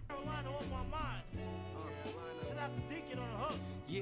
Carolina on my mind. Should have the Deacon on the hook. Yeah.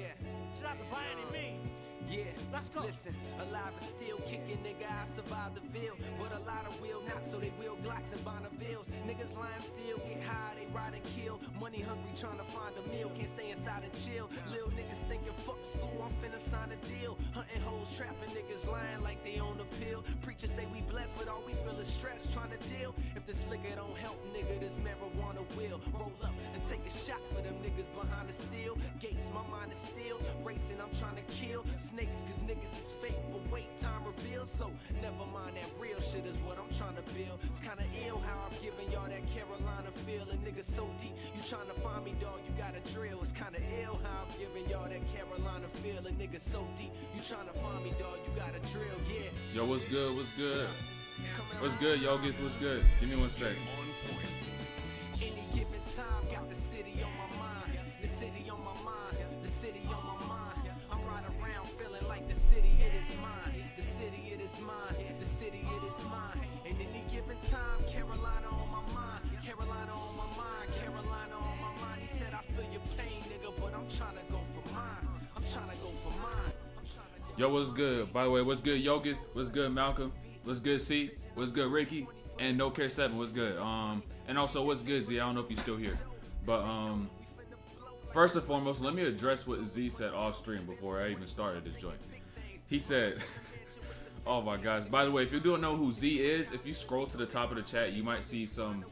Should have to by any means. Yeah, let's go. Listen, alive and still kicking, nigga, I survived the veil. But a lot of will not, so they will Glocks and Bonnevilles. Niggas lying still, get high, they ride and kill. Money hungry, trying to find a meal, can't stay inside and chill. Lil niggas thinking, fuck school, I'm finna sign a deal. Hunting hoes, trapping niggas, lying like they on the pill. Preachers say we blessed, but all we feel is stress, trying to deal. If this liquor don't help, nigga, this marijuana will. Roll up and take a shot for them niggas behind the steel. Gates, my mind is still racing, I'm trying to kill snakes, cause niggas is fake, but wait, time reveals. So never mind, that real shit is what I'm trying to build. It's kinda ill how I'm giving y'all that Carolina feel. A nigga so deep, you trying to find me, dog, you gotta drill. It's kinda ill how I'm giving y'all that Carolina feel. A nigga so deep, you trying to find me, dog, you gotta drill, yeah. Yo, what's good, what's good? What's good, y'all? What's good? Give me 1 sec. Any given time, got the city on my mind. The city on my mind, the city on my mind. I'm riding around feeling like the city, it is mine. The city, it is mine. The city, it is mine. And any given time, Carolina on my mind. Carolina on my mind. Carolina on my mind. He said, I feel your pain, nigga, but I'm trying to go for mine. I'm trying to go for mine. Yo, what's good? By the way, what's good, Yogi? What's good, Malcolm? What's good, C? What's good, Ricky? And No Care 7, what's good? And also, what's good, Z? I don't know if you're still here. But, first and foremost, let me address what Z said off stream before I even started this joint. He said, oh my gosh. By the way, if you don't know who Z is, if you scroll to the top of the chat, you might see some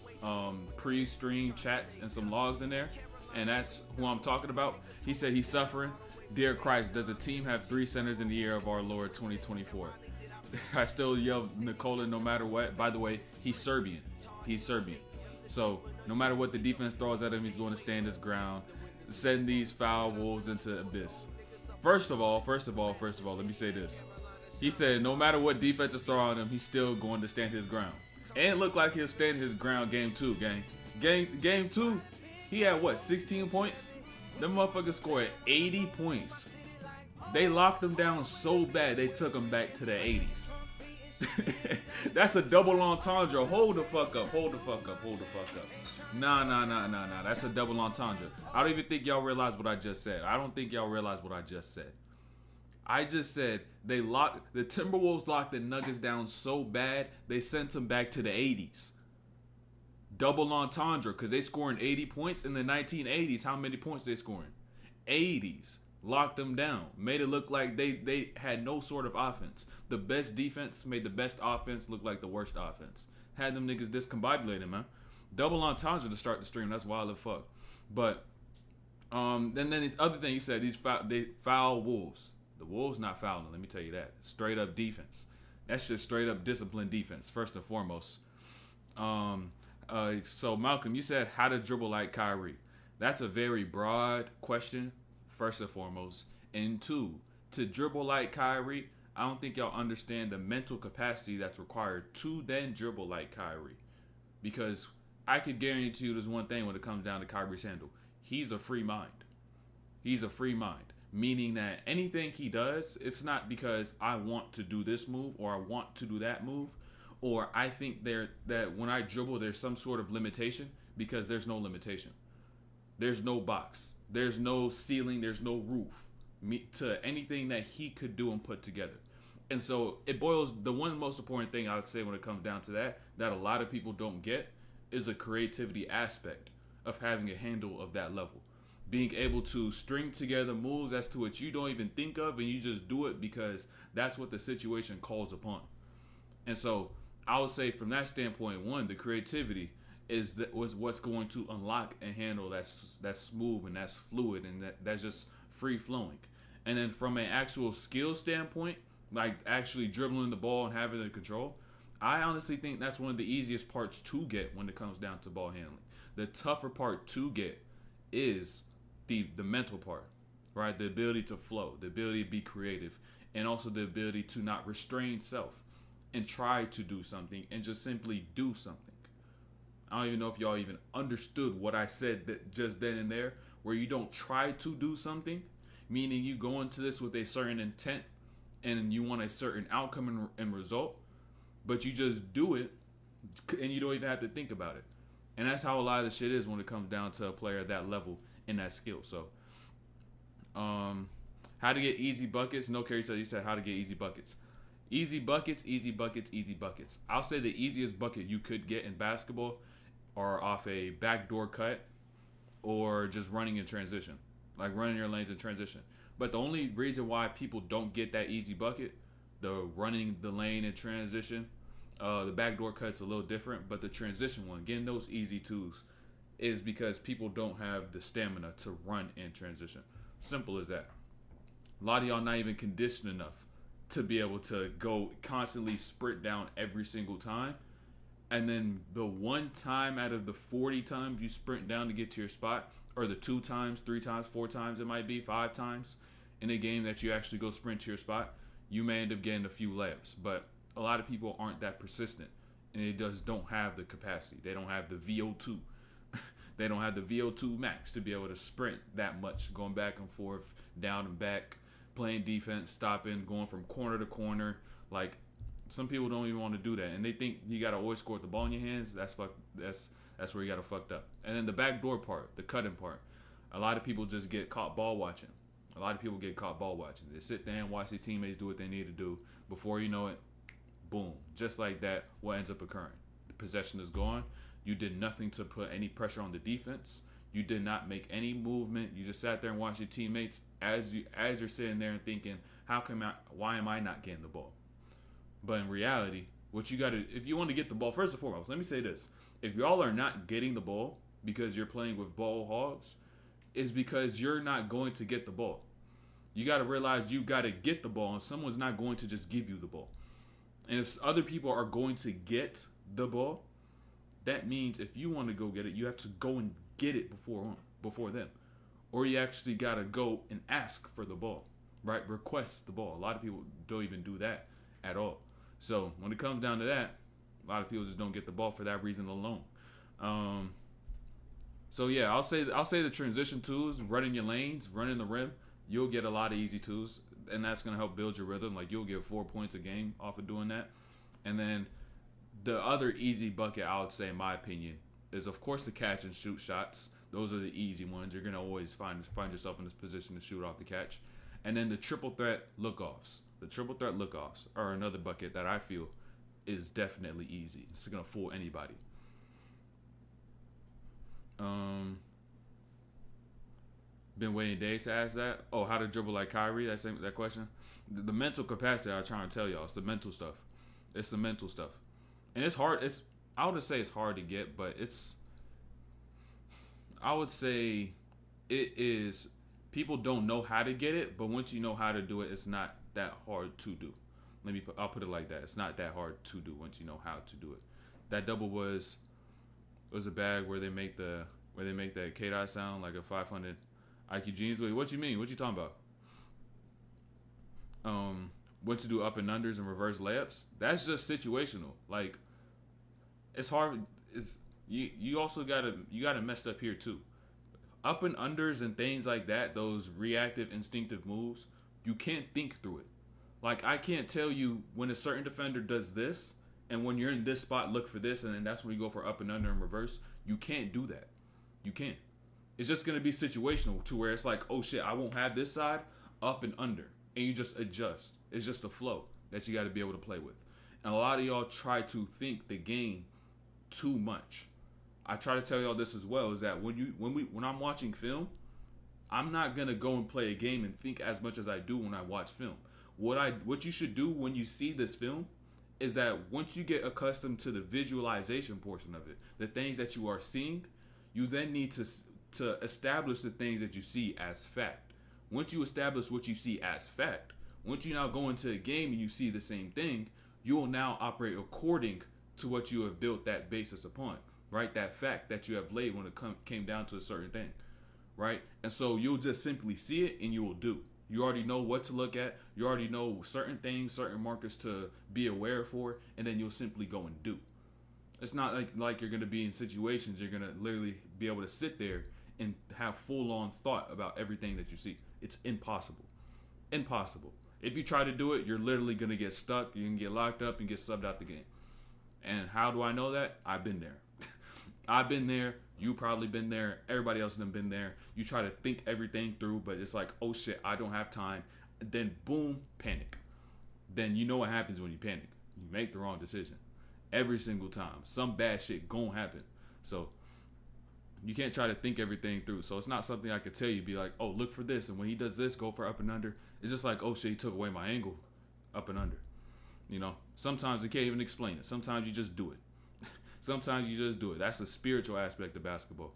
pre-stream chats and some logs in there. And that's who I'm talking about. He said he's suffering. Dear Christ, does a team have 3 centers in the year of our Lord 2024? I still yell Nikola no matter what. By the way, he's Serbian. He's Serbian. So no matter what the defense throws at him, he's going to stand his ground. Send these foul wolves into abyss. First of all, let me say this. He said no matter what defense is thrown at him, he's still going to stand his ground. And it looked like he'll stand his ground game 2, gang. Game 2, he had what, 16 points? Them motherfuckers scored 80 points. They locked him down so bad they took him back to the 80s. That's a double entendre. Hold the fuck up. Nah. That's a double entendre. I don't even think y'all realize what I just said. I just said the Timberwolves locked the Nuggets down so bad they sent them back to the 80s. Double entendre, because they scoring 80 points in the 1980s. How many points they scoring? 80s. Locked them down. Made it look like they had no sort of offense. The best defense made the best offense look like the worst offense. Had them niggas discombobulated, man. Double entendre to start the stream. That's wild as fuck. But then this other thing he said, they foul wolves. The Wolves not fouling, let me tell you that. Straight up defense. That's just straight up disciplined defense, first and foremost. So Malcolm, you said how to dribble like Kyrie. That's a very broad question, first and foremost. And 2, to dribble like Kyrie, I don't think y'all understand the mental capacity that's required to then dribble like Kyrie. Because I could guarantee you there's one thing when it comes down to Kyrie's handle. He's a free mind. Meaning that anything he does, it's not because I want to do this move or I want to do that move, or I think that when I dribble there's some sort of limitation, because there's no limitation. There's no box. There's no ceiling. There's no roof to anything that he could do and put together. And so the one most important thing I would say when it comes down to that a lot of people don't get is a creativity aspect of having a handle of that level. Being able to string together moves as to what you don't even think of, and you just do it because that's what the situation calls upon. And so I would say from that standpoint, 1, the creativity was what's going to unlock a handle that's smooth and that's fluid and that's just free flowing. And then from an actual skill standpoint, like actually dribbling the ball and having the control, I honestly think that's one of the easiest parts to get when it comes down to ball handling. The tougher part to get is the mental part, right? The ability to flow, the ability to be creative, and also the ability to not restrain self and try to do something and just simply do something. I don't even know if y'all even understood what I said just then and there, where you don't try to do something, meaning you go into this with a certain intent and you want a certain outcome and result, but you just do it and you don't even have to think about it. And that's how a lot of the shit is when it comes down to a player at that level and that skill. So, how to get easy buckets. No, Kerry said, he said how to get easy buckets. Easy buckets, easy buckets, easy buckets. I'll say the easiest bucket you could get in basketball are off a backdoor cut or just running in transition. Like running your lanes in transition. But the only reason why people don't get that easy bucket, the running the lane in transition, the backdoor cut's a little different, but the transition one, getting those easy twos, is because people don't have the stamina to run in transition. Simple as that. A lot of y'all not even conditioned enough to be able to go constantly sprint down every single time. And then the one time out of the 40 times you sprint down to get to your spot, or the 2 times, 3 times, 4 times it might be, 5 times in a game that you actually go sprint to your spot, you may end up getting a few layups. But a lot of people aren't that persistent, and they just don't have the capacity. They don't have the VO2. They don't have the VO2 max to be able to sprint that much, going back and forth, down and back, playing defense, stopping, going from corner to corner. Like, some people don't even want to do that, and they think you got to always score with the ball in your hands. That's where you got to fucked up. And then the backdoor part, the cutting part, a lot of people just get caught ball watching. A lot of people get caught ball watching. They sit there and watch their teammates do what they need to do. Before you know it, boom. Just like that, what ends up occurring? The possession is gone. You did nothing to put any pressure on the defense. You did not make any movement. You just sat there and watched your teammates as you're sitting there and thinking, why am I not getting the ball? But in reality, what you got to, if you want to get the ball, first and foremost, let me say this. If y'all are not getting the ball because you're playing with ball hogs, it's because you're not going to get the ball. You got to realize you got to get the ball, and someone's not going to just give you the ball. And if other people are going to get the ball, that means if you want to go get it, you have to go and get it before them. Or you actually got to go and ask for the ball, right? Request the ball. A lot of people don't even do that at all. So when it comes down to that, a lot of people just don't get the ball for that reason alone. So yeah, I'll say the transition twos, running your lanes, running the rim, you'll get a lot of easy twos, and that's gonna help build your rhythm. Like, you'll get 4 points a game off of doing that. And then the other easy bucket, I would say, in my opinion, is of course the catch and shoot shots. Those are the easy ones. You're gonna always find yourself in this position to shoot off the catch. And then the triple threat look-offs. The triple threat look-offs are another bucket that I feel is definitely easy. It's gonna fool anybody. Been waiting days to ask that. Oh, how to dribble like Kyrie? That question. The mental capacity I'm trying to tell y'all. It's the mental stuff. It's the mental stuff, and it's hard. I would say it's hard to get, but I would say it is. People don't know how to get it, but once you know how to do it, it's not that hard to do. I'll put it like that. It's not that hard to do once you know how to do it. That double was a bag where they make that K-Dot sound like a 500 IQ jeans. Wait, what you mean? What you talking about? What to do up and unders and reverse layups? That's just situational. Like, it's hard. You also gotta mess up here too. Up and unders and things like that, those reactive, instinctive moves, you can't think through it. Like, I can't tell you when a certain defender does this, and when you're in this spot, look for this, and then that's when you go for up and under and reverse. You can't do that. You can't. It's just going to be situational to where it's like, oh shit, I won't have this side, up and under. And you just adjust. It's just a flow that you got to be able to play with. And a lot of y'all try to think the game too much. I try to tell y'all this as well, is that when I'm watching film, I'm not going to go and play a game and think as much as I do when I watch film. What you should do when you see this film is that once you get accustomed to the visualization portion of it, the things that you are seeing, you then need to establish the things that you see as fact. Once you establish what you see as fact, once you now go into a game and you see the same thing, you will now operate according to what you have built that basis upon, right? That fact that you have laid when it came down to a certain thing, right? And so you'll just simply see it and you will do. You already know what to look at. You already know certain things, certain markers to be aware for, and then you'll simply go and do. It's not like you're going to be in situations you're going to literally be able to sit there and have full-on thought about everything that you see. It's impossible. Impossible. If you try to do it, you're literally going to get stuck. You can get locked up and get subbed out the game. And how do I know that? I've been there. I've been there. You probably been there. Everybody else has been there. You try to think everything through, but it's like, oh shit, I don't have time. Then boom, panic. Then you know what happens when you panic. You make the wrong decision. Every single time. Some bad shit gonna happen. So you can't try to think everything through. So it's not something I could tell you, be like, oh, look for this. And when he does this, go for up and under. It's just like, oh shit, he took away my angle. Up and under. You know, sometimes you can't even explain it. Sometimes you just do it. Sometimes you just do it. That's the spiritual aspect of basketball.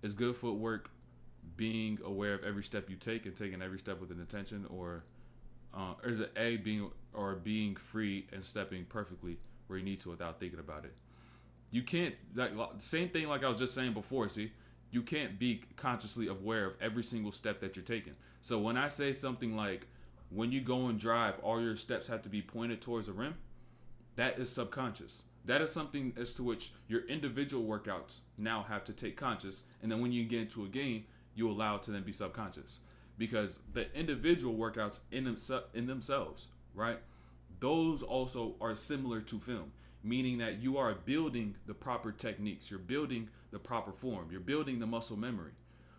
It's good footwork, being aware of every step you take and taking every step with an intention, or is it being free and stepping perfectly where you need to without thinking about it. You can't, like, same thing like I was just saying before, see? You can't be consciously aware of every single step that you're taking. So when I say something like, when you go and drive, all your steps have to be pointed towards the rim, that is subconscious. That is something as to which your individual workouts now have to take conscious. And then when you get into a game, you allow it to then be subconscious. Because the individual workouts in themselves, right? Those also are similar to film. Meaning that you are building the proper techniques. You're building the proper form. You're building the muscle memory.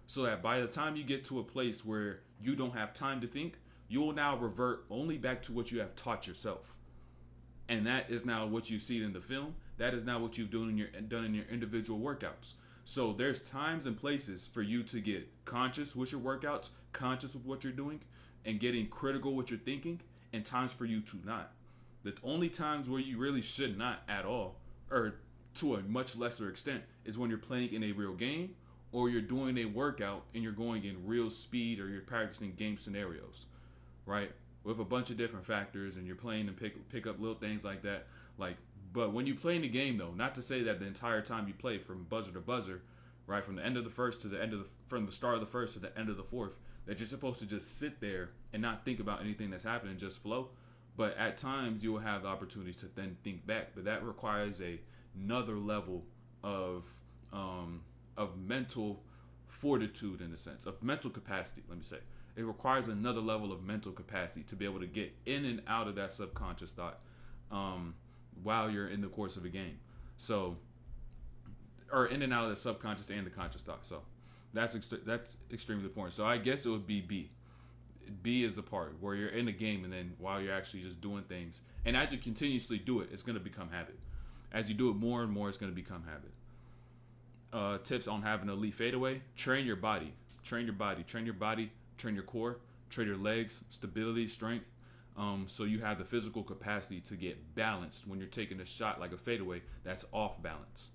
So that by the time you get to a place where you don't have time to think, you will now revert only back to what you have taught yourself. And that is now what you see in the film. That is now what you've done in your individual workouts. So there's times and places for you to get conscious with your workouts, conscious with what you're doing, and getting critical with your thinking, and times for you to not. The only times where you really should not at all, or to a much lesser extent, is when you're playing in a real game, or you're doing a workout and you're going in real speed, or you're practicing game scenarios, right? With a bunch of different factors, and you're playing and pick up little things like that. But when you play in the game, though, not to say that the entire time you play from buzzer to buzzer, right, from the end of the first to the end of from the start of the first to the end of the fourth, that you're supposed to just sit there and not think about anything that's happening, just flow. But at times you will have the opportunities to then think back. But that requires another level of mental fortitude, in a sense, of mental capacity. Let me say it requires another level of mental capacity to be able to get in and out of that subconscious thought while you're in the course of a game. So, or in and out of the subconscious and the conscious thought. So that's extremely important. So I guess it would be B. B is the part where you're in a game, and then while you're actually just doing things, and as you continuously do it, it's going to become habit. As you do it more and more, it's going to become habit. Tips on having an elite fadeaway: train your body, train your body, train your body, train your core, train your legs, stability, strength. So you have the physical capacity to get balanced when you're taking a shot like a fadeaway that's off balance,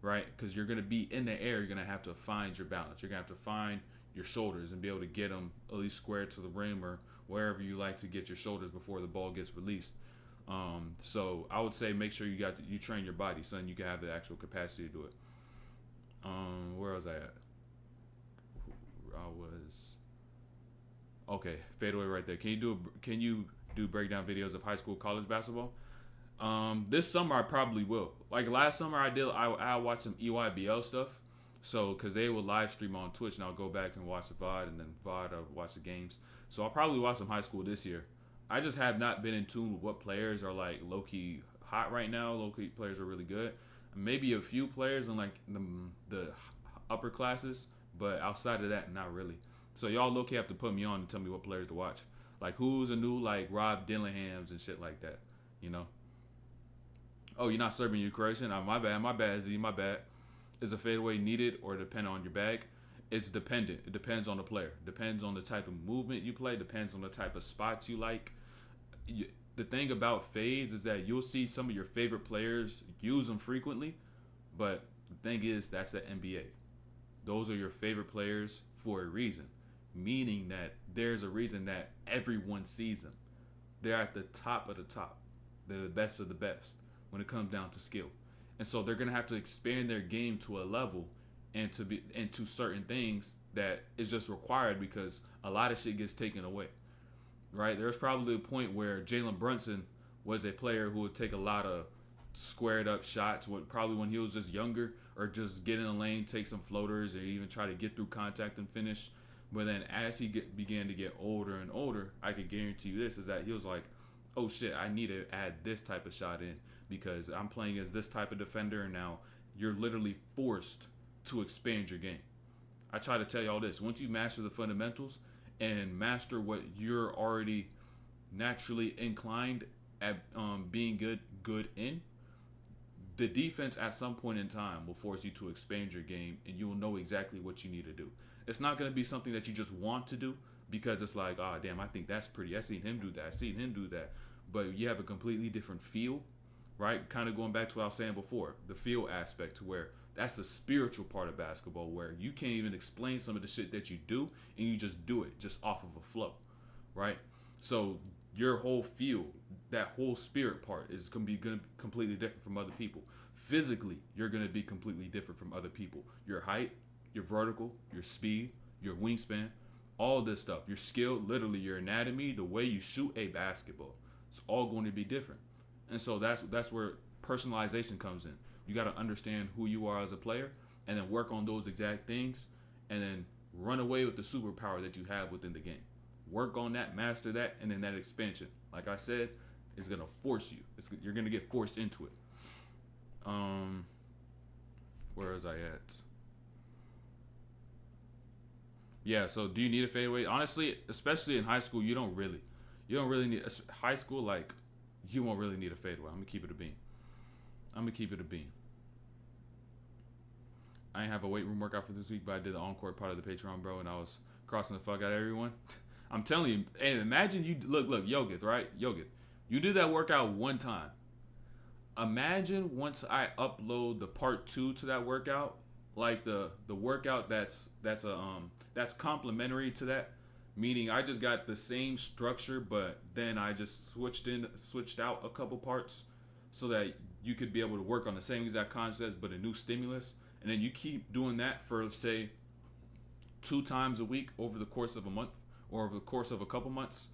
right? Because you're going to be in the air, you're going to have to find your balance. You're going to have to find your shoulders and be able to get them at least square to the rim or wherever you like to get your shoulders before the ball gets released. So I would say make sure you train your body so then you can have the actual capacity to do it. Where was I at? Okay, fadeaway right there. Can you do breakdown videos of high school, college basketball? This summer I probably will. Like last summer I watched some EYBL stuff. So, because they will live stream on Twitch, and I'll go back and watch the VOD, and then VOD, I'll watch the games. So, I'll probably watch some high school this year. I just have not been in tune with what players are, like, low-key hot right now. Low-key players are really good. Maybe a few players in, like, the upper classes, but outside of that, not really. So, y'all low-key have to put me on and tell me what players to watch. Like, who's a new, like, Rob Dillinghams and shit like that, you know? Oh, you're not serving your correction? Oh, my bad, Z, my bad. Is a fadeaway needed or depend on your bag? It's dependent. It depends on the player. Depends on the type of movement you play. Depends on the type of spots you like. The thing about fades is that you'll see some of your favorite players use them frequently, but the thing is that's the NBA. Those are your favorite players for a reason, meaning that there's a reason that everyone sees them. They're at the top of the top. They're the best of the best when it comes down to skill. And so they're going to have to expand their game to a level and to be into certain things that is just required because a lot of shit gets taken away, right? There's probably a point where Jalen Brunson was a player who would take a lot of squared up shots, probably when he was just younger, or just get in the lane, take some floaters, or even try to get through contact and finish. But then as he began to get older and older, I could guarantee you this, is that he was like, oh shit, I need to add this type of shot in, because I'm playing as this type of defender, and now you're literally forced to expand your game. I try to tell y'all this: once you master the fundamentals and master what you're already naturally inclined at being good in, the defense at some point in time will force you to expand your game, and you will know exactly what you need to do. It's not going to be something that you just want to do because it's like, oh damn, I think that's pretty. I seen him do that. I seen him do that. But you have a completely different feel, right? Kind of going back to what I was saying before, the feel aspect, to where that's the spiritual part of basketball, where you can't even explain some of the shit that you do, and you just do it just off of a flow, right? So your whole feel, that whole spirit part is going to be completely different from other people. Physically, you're going to be completely different from other people. Your height, your vertical, your speed, your wingspan, all this stuff, your skill, literally your anatomy, the way you shoot a basketball, it's all going to be different. And so that's where personalization comes in. You got to understand who you are as a player, and then work on those exact things, and then run away with the superpower that you have within the game. Work on that, master that, and then that expansion, like I said, is going to force you. You're going to get forced into it. Where was I at? Yeah, so do you need a fadeaway? Honestly, especially in high school, you don't really need high school. Like, you won't really need a fadeaway. I'm gonna keep it a bean. I didn't have a weight room workout for this week, but I did the encore part of the Patreon, bro, and I was crossing the fuck out of everyone. I'm telling you, and imagine you look, Yogith, right? Yogith, you did that workout one time. Imagine once I upload the part 2 to that workout, like the workout that's complementary to that, meaning I just got the same structure, but then I just switched out a couple parts so that you could be able to work on the same exact concepts but a new stimulus, and then you keep doing that for, say, 2 times a week over the course of a month, or over the course of a couple months,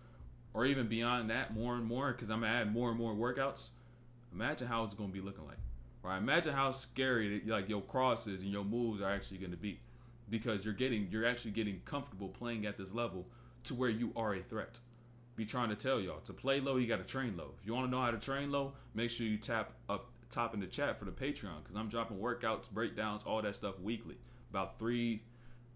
or even beyond that, more and more, because I'm gonna add more and more workouts. Imagine how it's gonna be looking like, right? Imagine how scary like your crosses and your moves are actually gonna be, because you're actually getting comfortable playing at this level to where you are a threat. Be trying to tell y'all, to play low, you got to train low. If you want to know how to train low, make sure you tap up top in the chat for the Patreon, because I'm dropping workouts, breakdowns, all that stuff weekly. About three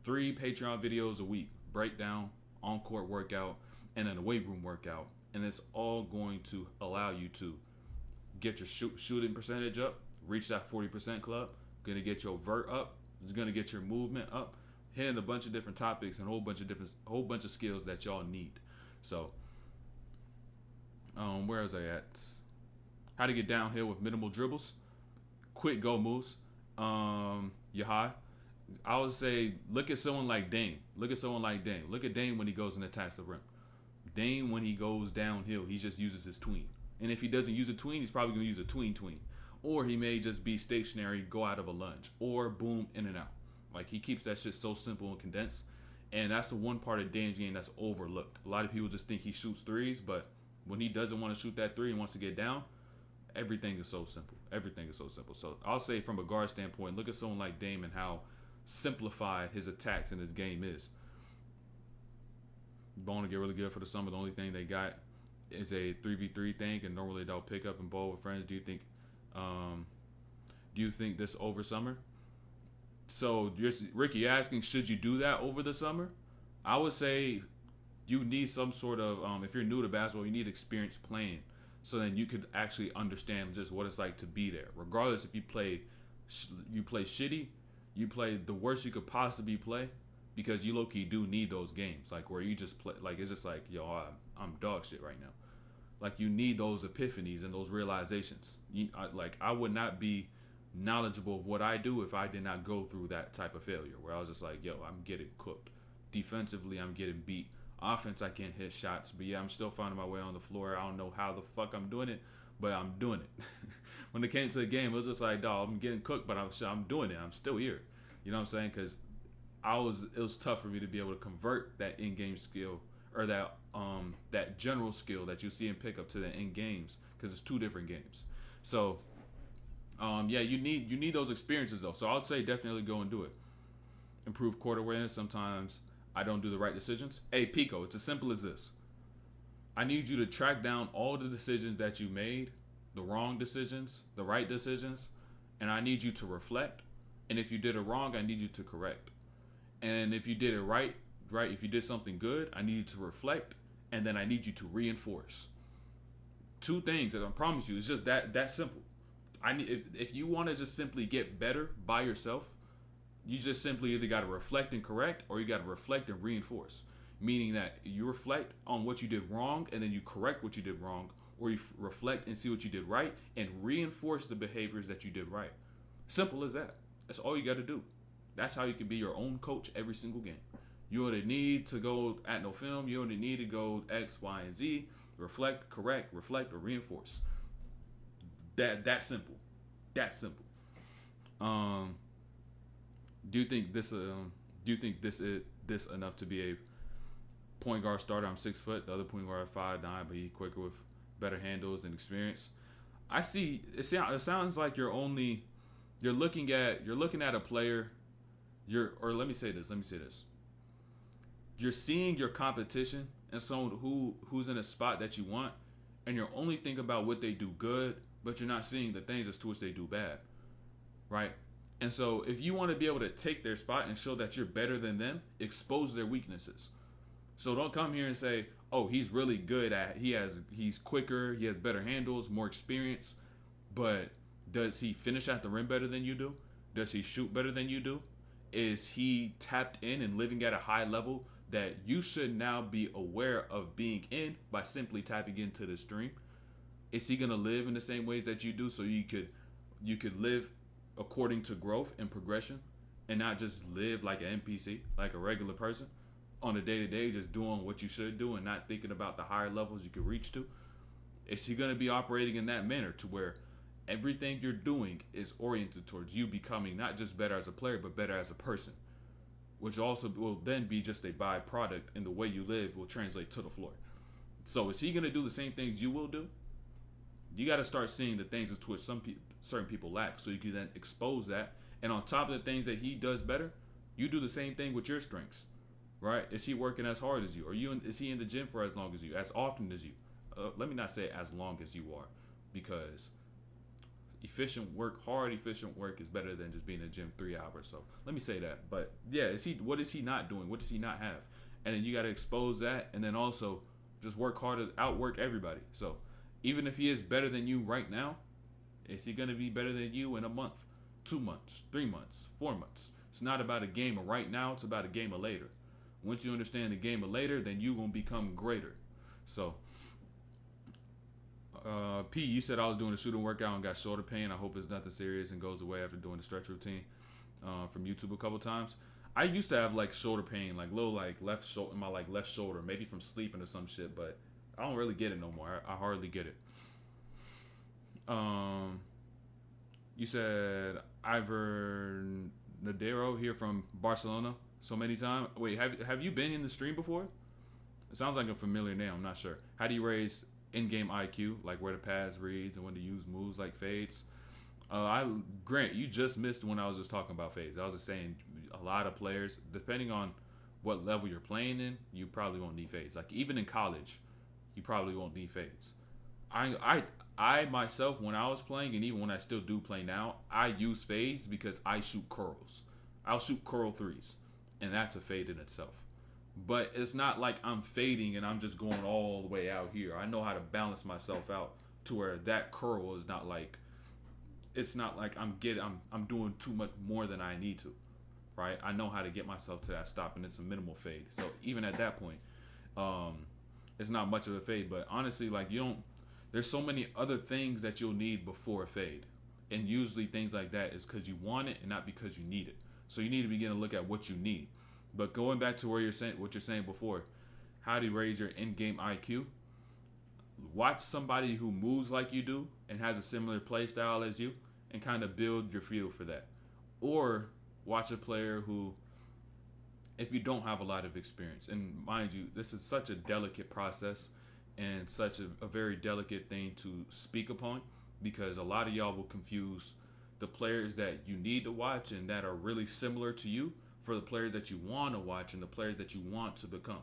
Patreon videos a week: breakdown, on-court workout, and then a weight room workout. And it's all going to allow you to get your shooting percentage up, reach that 40% club, going to get your vert up, it's going to get your movement up, hitting a bunch of different topics and a whole bunch of skills that y'all need. So, where was I at? How to get downhill with minimal dribbles, quick go moves. High. I would say look at someone like Dame. Look at Dame when he goes and attacks the rim. Dame, when he goes downhill, he just uses his tween. And if he doesn't use a tween, he's probably going to use a tween. Or he may just be stationary, go out of a lunge, or boom, in and out. Like, he keeps that shit so simple and condensed. And that's the one part of Dame's game that's overlooked. A lot of people just think he shoots threes, but when he doesn't want to shoot that three and wants to get down, everything is so simple. So I'll say, from a guard standpoint, look at someone like Dame and how simplified his attacks and his game is. Ball to get really good for the summer. The only thing they got is a 3v3 thing, and normally they'll pick up and bowl with friends. Do you think this over summer? So, Ricky asking, should you do that over the summer? I would say you need some sort of, if you're new to basketball, you need experience playing, so then you could actually understand just what it's like to be there. Regardless if you play shitty, you play the worst you could possibly play, because you low-key do need those games, like where you just play, like it's just like, yo, I'm dog shit right now. Like, you need those epiphanies and those realizations. I would not be knowledgeable of what I do if I did not go through that type of failure, where I was just like, yo, I'm getting cooked. Defensively, I'm getting beat. Offense, I can't hit shots, but yeah, I'm still finding my way on the floor. I don't know how the fuck I'm doing it, but I'm doing it. When it came to the game, it was just like, dog, I'm getting cooked, but I'm doing it. I'm still here. You know what I'm saying? Because it was tough for me to be able to convert that in-game skill, or that general skill that you see in pickup, to the in games, because it's 2 different games. So, yeah, you need those experiences though. So I would say definitely go and do it. Improve court awareness. Sometimes I don't do the right decisions. Hey, Pico, it's as simple as this. I need you to track down all the decisions that you made, the wrong decisions, the right decisions, and I need you to reflect. And if you did it wrong, I need you to correct. And if you did it right, if you did something good, I need you to reflect, and then I need you to reinforce. Two things that I promise you, it's just that simple. If you want to just simply get better by yourself, you just simply either got to reflect and correct, or you got to reflect and reinforce. Meaning that you reflect on what you did wrong, and then you correct what you did wrong, or you reflect and see what you did right, and reinforce the behaviors that you did right. Simple as that. That's all you got to do. That's how you can be your own coach every single game. You don't need to go at no film. You don't need to go X, Y, and Z. Reflect, correct, reflect, or reinforce. That simple. That simple. Do you think this is enough to be a point guard starter? I'm 6 foot. The other point guard 5'9", but he's quicker with better handles and experience. I see. It sounds like you're looking at a player. Let me say this. You're seeing your competition and someone who's in a spot that you want, and you're only thinking about what they do good, but you're not seeing the things as to which they do bad, right? And so if you want to be able to take their spot and show that you're better than them, expose their weaknesses. So don't come here and say, oh, he's really good he's quicker, he has better handles, more experience, but does he finish at the rim better than you do? Does he shoot better than you do? Is he tapped in and living at a high level that you should now be aware of being in by simply tapping into the stream? Is he gonna live in the same ways that you do, so you could live according to growth and progression, and not just live like an NPC, like a regular person on a day-to-day, just doing what you should do and not thinking about the higher levels you could reach to? Is he gonna be operating in that manner to where everything you're doing is oriented towards you becoming not just better as a player, but better as a person, which also will then be just a byproduct, and the way you live will translate to the floor. So is he going to do the same things you will do? You got to start seeing the things to which certain people lack, so you can then expose that. And on top of the things that he does better, you do the same thing with your strengths, right? Is he working as hard as you? Is he in the gym for as long as you, as often as you? Let me not say as long as you are, because efficient work is better than just being in the gym 3 hours. So let me say that. But yeah, what is he not doing? What does he not have? And then you got to expose that, and then also just work harder, outwork everybody. So even if he is better than you right now, is he going to be better than you in a month, 2 months, 3 months, 4 months? It's not about a game of right now. It's about a game of later. Once you understand the game of later, then you're going to become greater. So P, you said I was doing a shooting workout and got shoulder pain. I hope it's nothing serious and goes away after doing the stretch routine from YouTube a couple times. I used to have like shoulder pain, like little like left shoulder, in my like left shoulder, maybe from sleeping or some shit, but I don't really get it no more. I hardly get it. You said Ivor Nadero here from Barcelona so many times. Wait, have you been in the stream before? It sounds like a familiar name. I'm not sure. How do you raise in-game IQ, like where to pass reads and when to use moves like fades? Grant, you just missed when I was just talking about fades. I was just saying a lot of players, depending on what level you're playing in, you probably won't need fades. Like even in college, you probably won't need fades. I myself, when I was playing, and even when I still do play now, I use fades because I shoot curls. I'll shoot curl threes, and that's a fade in itself. But it's not like I'm fading and I'm just going all the way out here. I know how to balance myself out to where that curl is not like, it's not like I'm doing too much more than I need to, right? I know how to get myself to that stop, and it's a minimal fade. So even at that point, it's not much of a fade. But honestly, like there's so many other things that you'll need before a fade. And usually things like that is because you want it and not because you need it. So you need to begin to look at what you need. But going back to what you're saying before, how do you raise your in-game IQ? Watch somebody who moves like you do and has a similar play style as you, and kind of build your feel for that. Or watch a player who, if you don't have a lot of experience, and mind you, this is such a delicate process and such a very delicate thing to speak upon, because a lot of y'all will confuse the players that you need to watch and that are really similar to you for the players that you want to watch and the players that you want to become.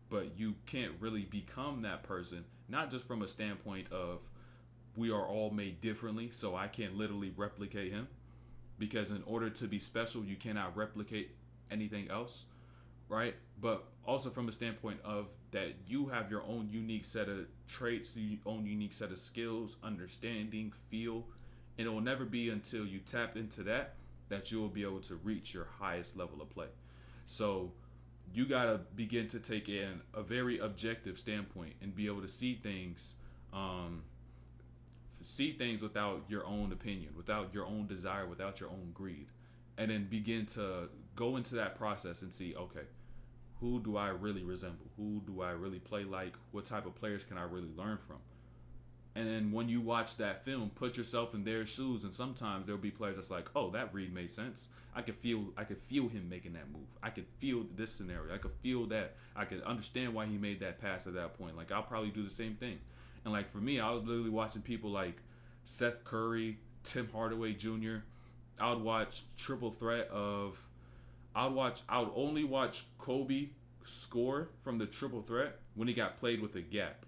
But you can't really become that person, not just from a standpoint of we are all made differently, so I can't literally replicate him. because in order to be special, you cannot replicate anything else, right? But also from a standpoint of that you have your own unique set of traits, your own unique set of skills, understanding, feel, and it will never be until you tap into that you will be able to reach your highest level of play. So you got to begin to take in a very objective standpoint and be able to see things without your own opinion, without your own desire, without your own greed, and then begin to go into that process and see, okay, who do I really resemble? Who do I really play like? What type of players can I really learn from? And then when you watch that film, put yourself in their shoes, and sometimes there'll be players that's like, oh, that read made sense. I could feel him making that move. I could feel this scenario. I could feel that. I could understand why he made that pass at that point. Like, I'll probably do the same thing. And like for me, I was literally watching people like Seth Curry, Tim Hardaway Jr. I would watch triple threat of. I would only watch Kobe score from the triple threat when he got played with a gap.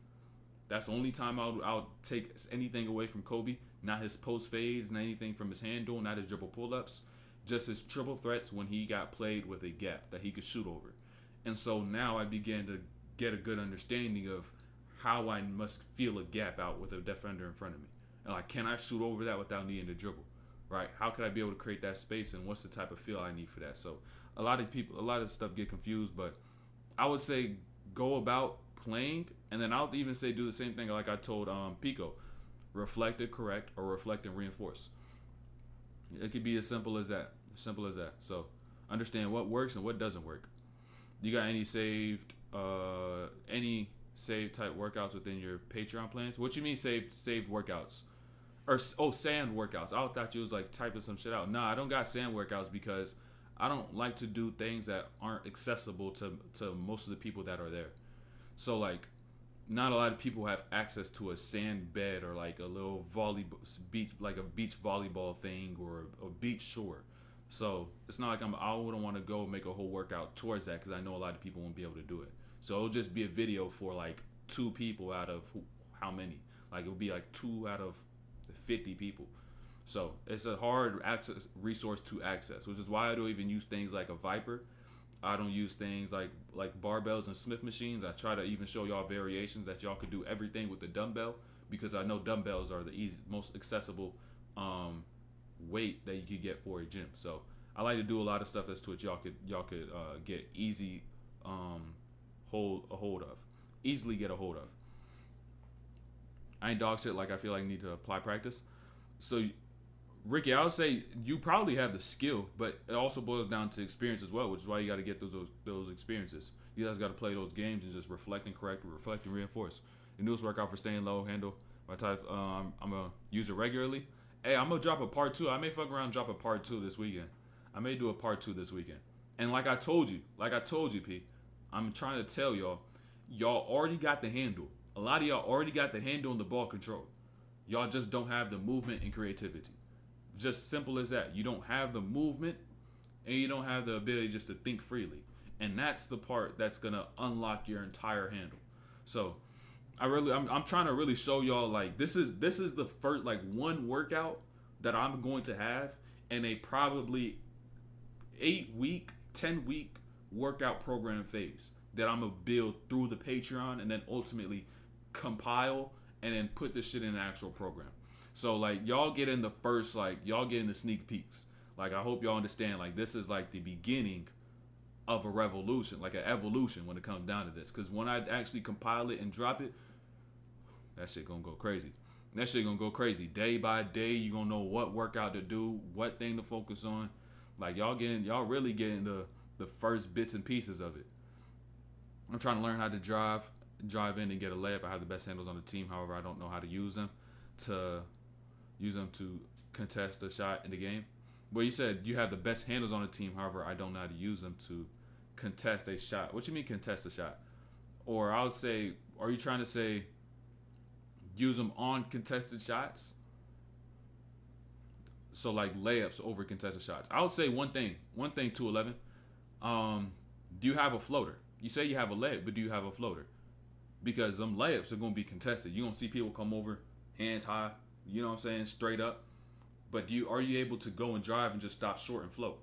That's the only time I'll take anything away from Kobe. Not his post fades, not anything from his handle, not his dribble pull-ups. Just his triple threats when he got played with a gap that he could shoot over. And so now I began to get a good understanding of how I must feel a gap out with a defender in front of me. And like, can I shoot over that without needing to dribble? Right? How could I be able to create that space, and what's the type of feel I need for that? So a lot of stuff get confused, but I would say go about playing, and then I'll even say do the same thing like I told Pico. Reflect and correct, or reflect and reinforce. It could be as simple as that. So understand what works and what doesn't work. You got any saved type workouts within your Patreon plans? What you mean saved workouts? Or sand workouts. I thought you was like typing some shit out. Nah, I don't got sand workouts because I don't like to do things that aren't accessible to most of the people that are there. So like, not a lot of people have access to a sand bed or like a little beach volleyball thing or a beach shore. So it's not like I wouldn't want to go make a whole workout towards that because I know a lot of people won't be able to do it. So it'll just be a video for like 2 people out of how many? Like it'll be like 2 out of 50 people. So it's a hard resource to access, which is why I don't even use things like a Viper. I don't use things like barbells and Smith machines. I try to even show y'all variations that y'all could do everything with the dumbbell, because I know dumbbells are the most accessible weight that you could get for a gym. So I like to do a lot of stuff as to which y'all could get easy easily get a hold of. I ain't dog shit like I feel like I need to apply practice. So Ricky, I would say you probably have the skill, but it also boils down to experience as well, which is why you got to get those experiences. You guys got to play those games and just reflect and correct, reflect and reinforce. The newest workout for staying low handle. My type, I'm gonna use it regularly. Hey, I'm gonna drop a part 2. I may fuck around and drop a part 2 this weekend. I may do a part 2 this weekend. And like I told you, P, I'm trying to tell y'all already got the handle. A lot of y'all already got the handle and the ball control. Y'all just don't have the movement and creativity. Just simple as that. You don't have the movement and you don't have the ability just to think freely. And that's the part that's going to unlock your entire handle. So I'm trying to really show y'all, like, this is the first, like, one workout that I'm going to have in a probably 8-week, 10-week workout program phase that I'm going to build through the Patreon and then ultimately compile and then put this shit in an actual program. So like y'all get in the sneak peeks. Like I hope y'all understand, like this is like the beginning of a revolution, like an evolution when it comes down to this. Cause when I actually compile it and drop it, that shit gonna go crazy. Day by day, you gonna know what workout to do, what thing to focus on. Like y'all really getting the first bits and pieces of it. I'm trying to learn how to drive in and get a layup. I have the best handles on the team. However, I don't know how to use them to contest a shot in the game. Well, you said you have the best handles on the team. However, I don't know how to use them to contest a shot. What you mean contest a shot? Or I would say, are you trying to say use them on contested shots? So like layups over contested shots. I would say one thing 211. Do you have a floater? You say you have a layup, but do you have a floater? Because them layups are going to be contested. You're going to see people come over, hands high, you know what I'm saying, straight up. But are you able to go and drive and just stop short and float?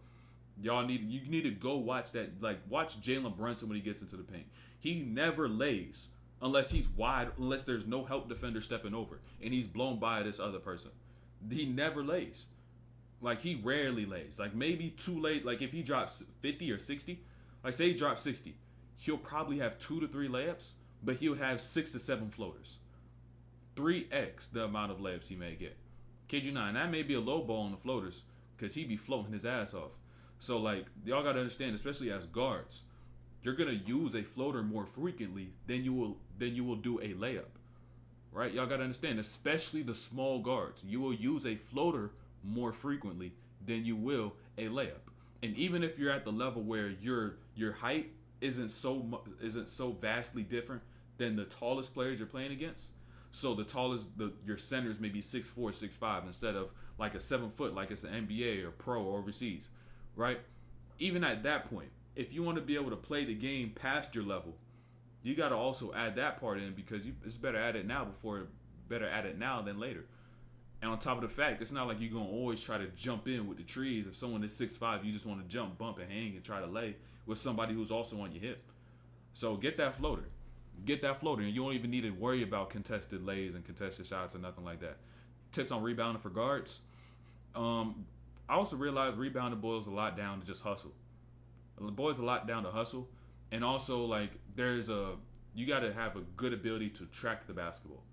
You need to go watch that. Like, watch Jalen Brunson when he gets into the paint. He never lays unless he's wide, unless there's no help defender stepping over and he's blown by this other person. He never lays. Like, he rarely lays. Like, maybe too late. Like, if he drops 50 or 60, like, say he drops 60, he'll probably have 2 to 3 layups, but he'll have 6 to 7 floaters. 3x the amount of layups he may get. Kid you not, and that may be a low ball on the floaters because he be floating his ass off. So, like, y'all got to understand, especially as guards, you're going to use a floater more frequently than you will do a layup. Right? Y'all got to understand, especially the small guards. You will use a floater more frequently than you will a layup. And even if you're at the level where your height isn't so vastly different than the tallest players you're playing against, so the tallest your centers may be 6'4", 6'5", instead of like a 7 foot like it's an NBA or pro or overseas, right? Even at that point, if you want to be able to play the game past your level, you got to also add that part in, because it's better at it now than later. And on top of the fact, it's not like you're going to always try to jump in with the trees. If someone is 6'5", you just want to jump, bump, and hang and try to lay with somebody who's also on your hip. So get that floater. And you don't even need to worry about contested lays and contested shots or nothing like that. Tips on rebounding for guards. I also realized rebounding boils a lot down to just hustle. It boils a lot down to hustle. And also, like, you got to have a good ability to track the basketball.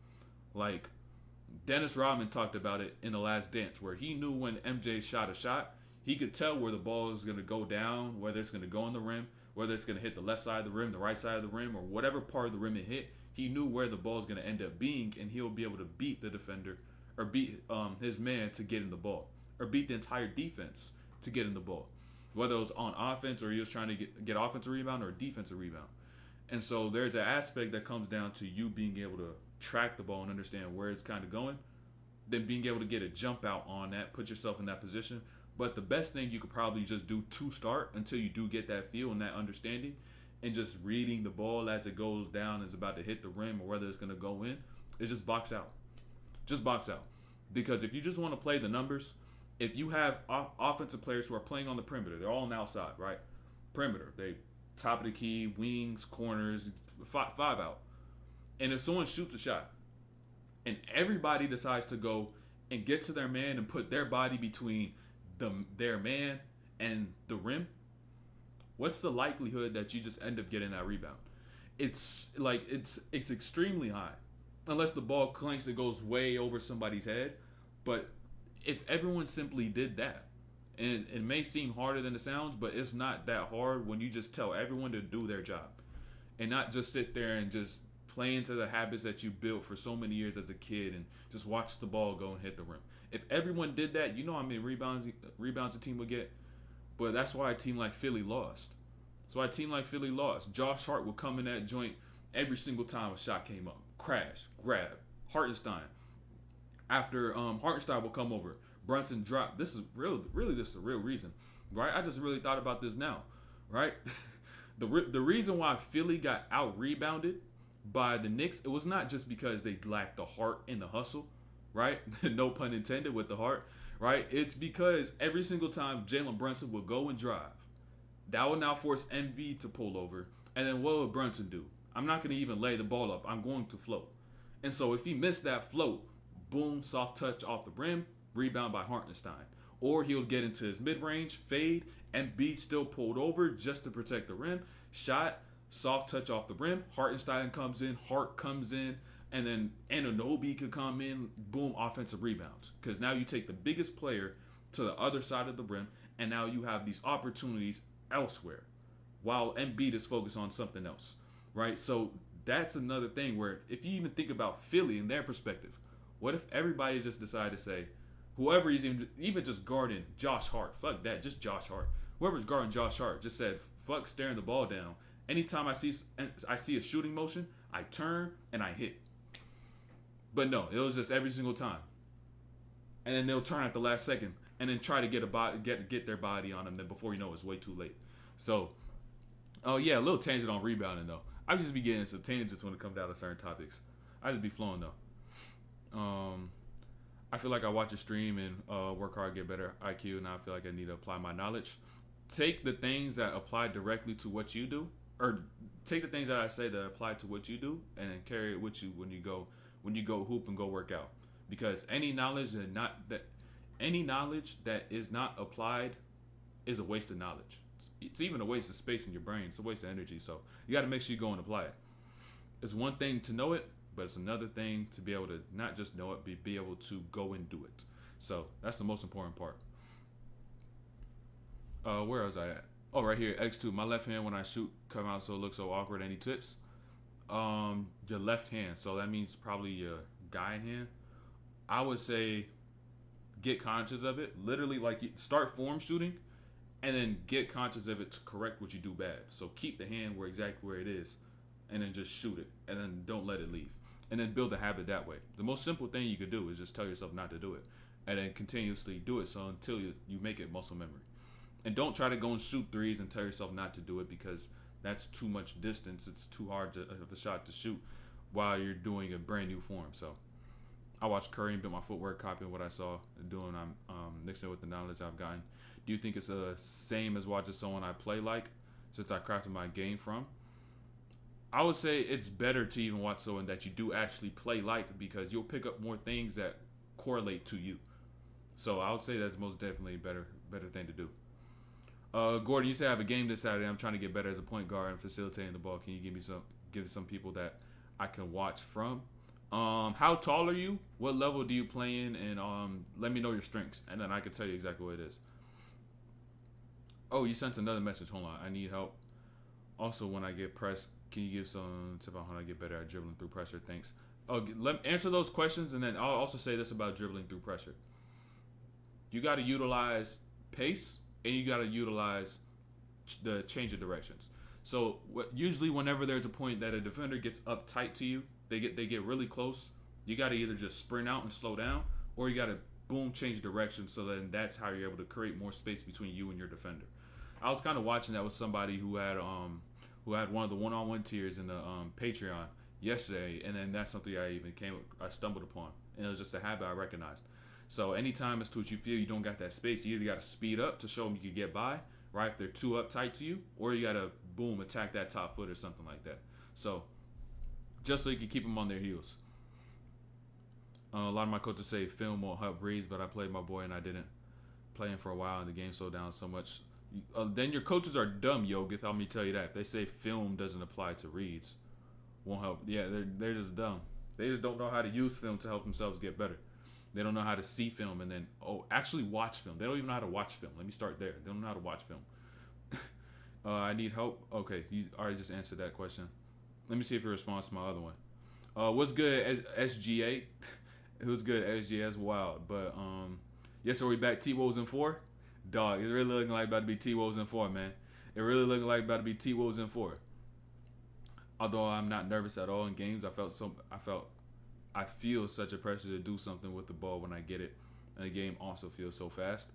Like, Dennis Rodman talked about it in The Last Dance, where he knew when MJ shot a shot, he could tell where the ball is going to go down, whether it's going to go on the rim, whether it's going to hit the left side of the rim, the right side of the rim, or whatever part of the rim it hit. He knew where the ball is going to end up being, and he'll be able to beat the defender or beat his man to get in the ball, or beat the entire defense to get in the ball, whether it was on offense or he was trying to get offensive rebound or defensive rebound. And so there's an aspect that comes down to you being able to track the ball and understand where it's kind of going, then being able to get a jump out on that, put yourself in that position. But the best thing you could probably just do to start, until you do get that feel and that understanding, and just reading the ball as it goes down, is about to hit the rim or whether it's going to go in, is just box out. Just box out. Because if you just want to play the numbers, if you have offensive players who are playing on the perimeter, they're all on the outside, right? Perimeter, they top of the key, wings, corners, five out. And if someone shoots a shot and everybody decides to go and get to their man and put their body between their man and the rim, what's the likelihood that you just end up getting that rebound? It's extremely high, unless the ball clanks and goes way over somebody's head. But if everyone simply did that, and it may seem harder than it sounds, but it's not that hard when you just tell everyone to do their job and not just sit there and just play into the habits that you built for so many years as a kid and just watch the ball go and hit the rim. If everyone did that, you know how many rebounds a team would get? But that's why a team like Philly lost. Josh Hart would come in that joint every single time a shot came up. Crash, grab, Hartenstein. After Hartenstein will come over, Brunson drop. This is really this is the real reason, right? I just really thought about this now, right? The reason why Philly got out rebounded by the Knicks, it was not just because they lacked the heart and the hustle, right? No pun intended with the heart, right? It's because every single time Jalen Brunson would go and drive, that would now force MB to pull over. And then what would Brunson do? I'm not going to even lay the ball up. I'm going to float. And so if he missed that float, boom, soft touch off the rim, rebound by Hartenstein. Or he'll get into his mid-range, fade, and be still pulled over just to protect the rim. Shot, soft touch off the rim. Hartenstein comes in, Hart comes in, and then Anunoby could come in, boom, offensive rebounds. Because now you take the biggest player to the other side of the rim, and now you have these opportunities elsewhere while Embiid is focused on something else, right? So that's another thing where if you even think about Philly in their perspective, what if everybody just decided to say, whoever is even just guarding Josh Hart, fuck that, just Josh Hart. Whoever's guarding Josh Hart just said, fuck staring the ball down. Anytime I see a shooting motion, I turn and I hit. But no, it was just every single time. And then they'll turn at the last second and then try to get their body on them. Then before you know, it's way too late. So, oh yeah, a little tangent on rebounding though. I just be getting some tangents when it comes down to certain topics. I just be flowing though. I feel like I watch a stream and work hard, get better IQ, and I feel like I need to apply my knowledge. Take the things that apply directly to what you do, or take the things that I say that apply to what you do, and then carry it with you when you go hoop and go work out. Because any knowledge that is not applied is a waste of knowledge. It's even a waste of space in your brain. It's a waste of energy. So you got to make sure you go and apply it. It's one thing to know it, but it's another thing to be able to not just know it, but be able to go and do it. So that's the most important part. Where was I at? Oh, right here, X2. My left hand when I shoot come out so it looks so awkward. Any tips? Your left hand. So that means probably your guide hand. I would say get conscious of it. Literally, like, start form shooting and then get conscious of it to correct what you do bad. So keep the hand exactly where it is and then just shoot it and then don't let it leave. And then build a habit that way. The most simple thing you could do is just tell yourself not to do it and then continuously do it so until you make it muscle memory. And don't try to go and shoot threes and tell yourself not to do it because that's too much distance. It's too hard of a shot to shoot while you're doing a brand new form. So I watched Curry and built my footwork, copying what I saw and doing. I'm mixing it with the knowledge I've gotten. Do you think it's the same as watching someone I play like since I crafted my game from? I would say it's better to even watch someone that you do actually play like because you'll pick up more things that correlate to you. So I would say that's most definitely a better thing to do. Gordon, you say I have a game this Saturday. I'm trying to get better as a point guard and facilitating the ball. Can you give some people that I can watch from? How tall are you? What level do you play in? And let me know your strengths, and then I can tell you exactly what it is. Oh, you sent another message. Hold on, I need help. Also, when I get pressed, can you give some tip on how to get better at dribbling through pressure? Thanks. Oh, let me answer those questions, and then I'll also say this about dribbling through pressure. You got to utilize pace, and you got to utilize the change of directions. So usually whenever there's a point that a defender gets up tight to you, they get really close, you got to either just sprint out and slow down, or you got to boom, change direction, so then that's how you're able to create more space between you and your defender. I was kind of watching that with somebody who had one of the one-on-one tiers in the Patreon yesterday, and then that's something I stumbled upon, and it was just a habit I recognized. So anytime it's to what you feel you don't got that space, you either got to speed up to show them you can get by, right, if they're too uptight to you, or you got to, boom, attack that top foot or something like that. So just so you can keep them on their heels. A lot of my coaches say film won't help reads, but I played my boy and I didn't play him for a while, and the game slowed down so much. Then your coaches are dumb, Yogi. Let me tell you that. If they say film doesn't apply to reads, won't help. Yeah, they're just dumb. They just don't know how to use film to help themselves get better. They don't know how to see film and then, actually watch film. They don't even know how to watch film. Let me start there. They don't know how to watch film. I need help. Okay, you already just answered that question. Let me see if it responds to my other one. What's good, SGA? Who's good, SGA? That's wild. But, yes, sir, we back. T-Wolves in 4? Dog, it's really looking like about to be T-Wolves in 4, man. It really looking like about to be T-Wolves in 4. Although I'm not nervous at all in games, I feel such a pressure to do something with the ball when I get it, and the game also feels so fast.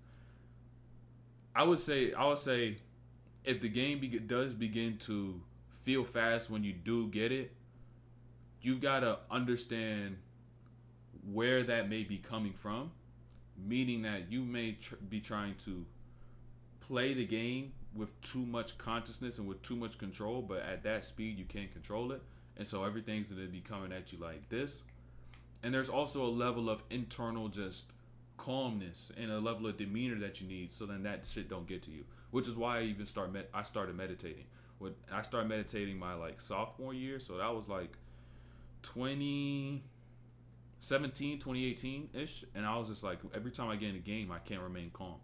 I would say if the game does begin to feel fast when you do get it, you've got to understand where that may be coming from, meaning that you may be trying to play the game with too much consciousness and with too much control, but at that speed you can't control it, and so everything's going to be coming at you like this. And there's also a level of internal just calmness and a level of demeanor that you need, so then that shit don't get to you. Which is why I started meditating. I started meditating my sophomore year, so that was 2017, 2018 ish, and I was just every time I get in a game, I can't remain calm.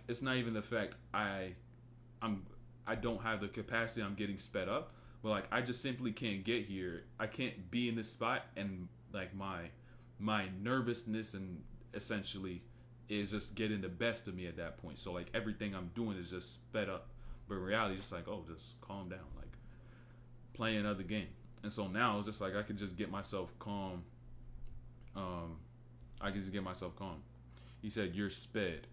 It's not even the fact I don't have the capacity. I'm getting sped up, but I just simply can't get here. I can't be in this spot and my nervousness and essentially is just getting the best of me at that point. So everything I'm doing is just sped up, but in reality it's just just calm down, play another game. And so now it's just I could just get myself calm. I can just get myself calm. He said you're sped.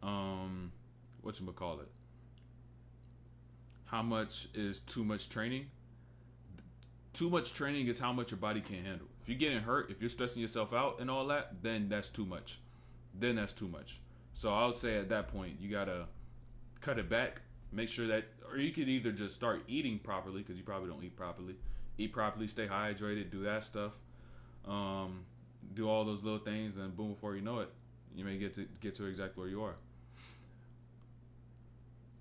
Whatchamacallit? How much is too much training? Too much training is how much your body can handle. If If you're getting hurt, if you're stressing yourself out and all that, then that's too much. So I would say at that point, you got to cut it back. Make sure that, or you could either just start eating properly, because you probably don't eat properly. Eat properly, stay hydrated, do that stuff. Do all those little things, and boom, before you know it, you may get to exactly where you are.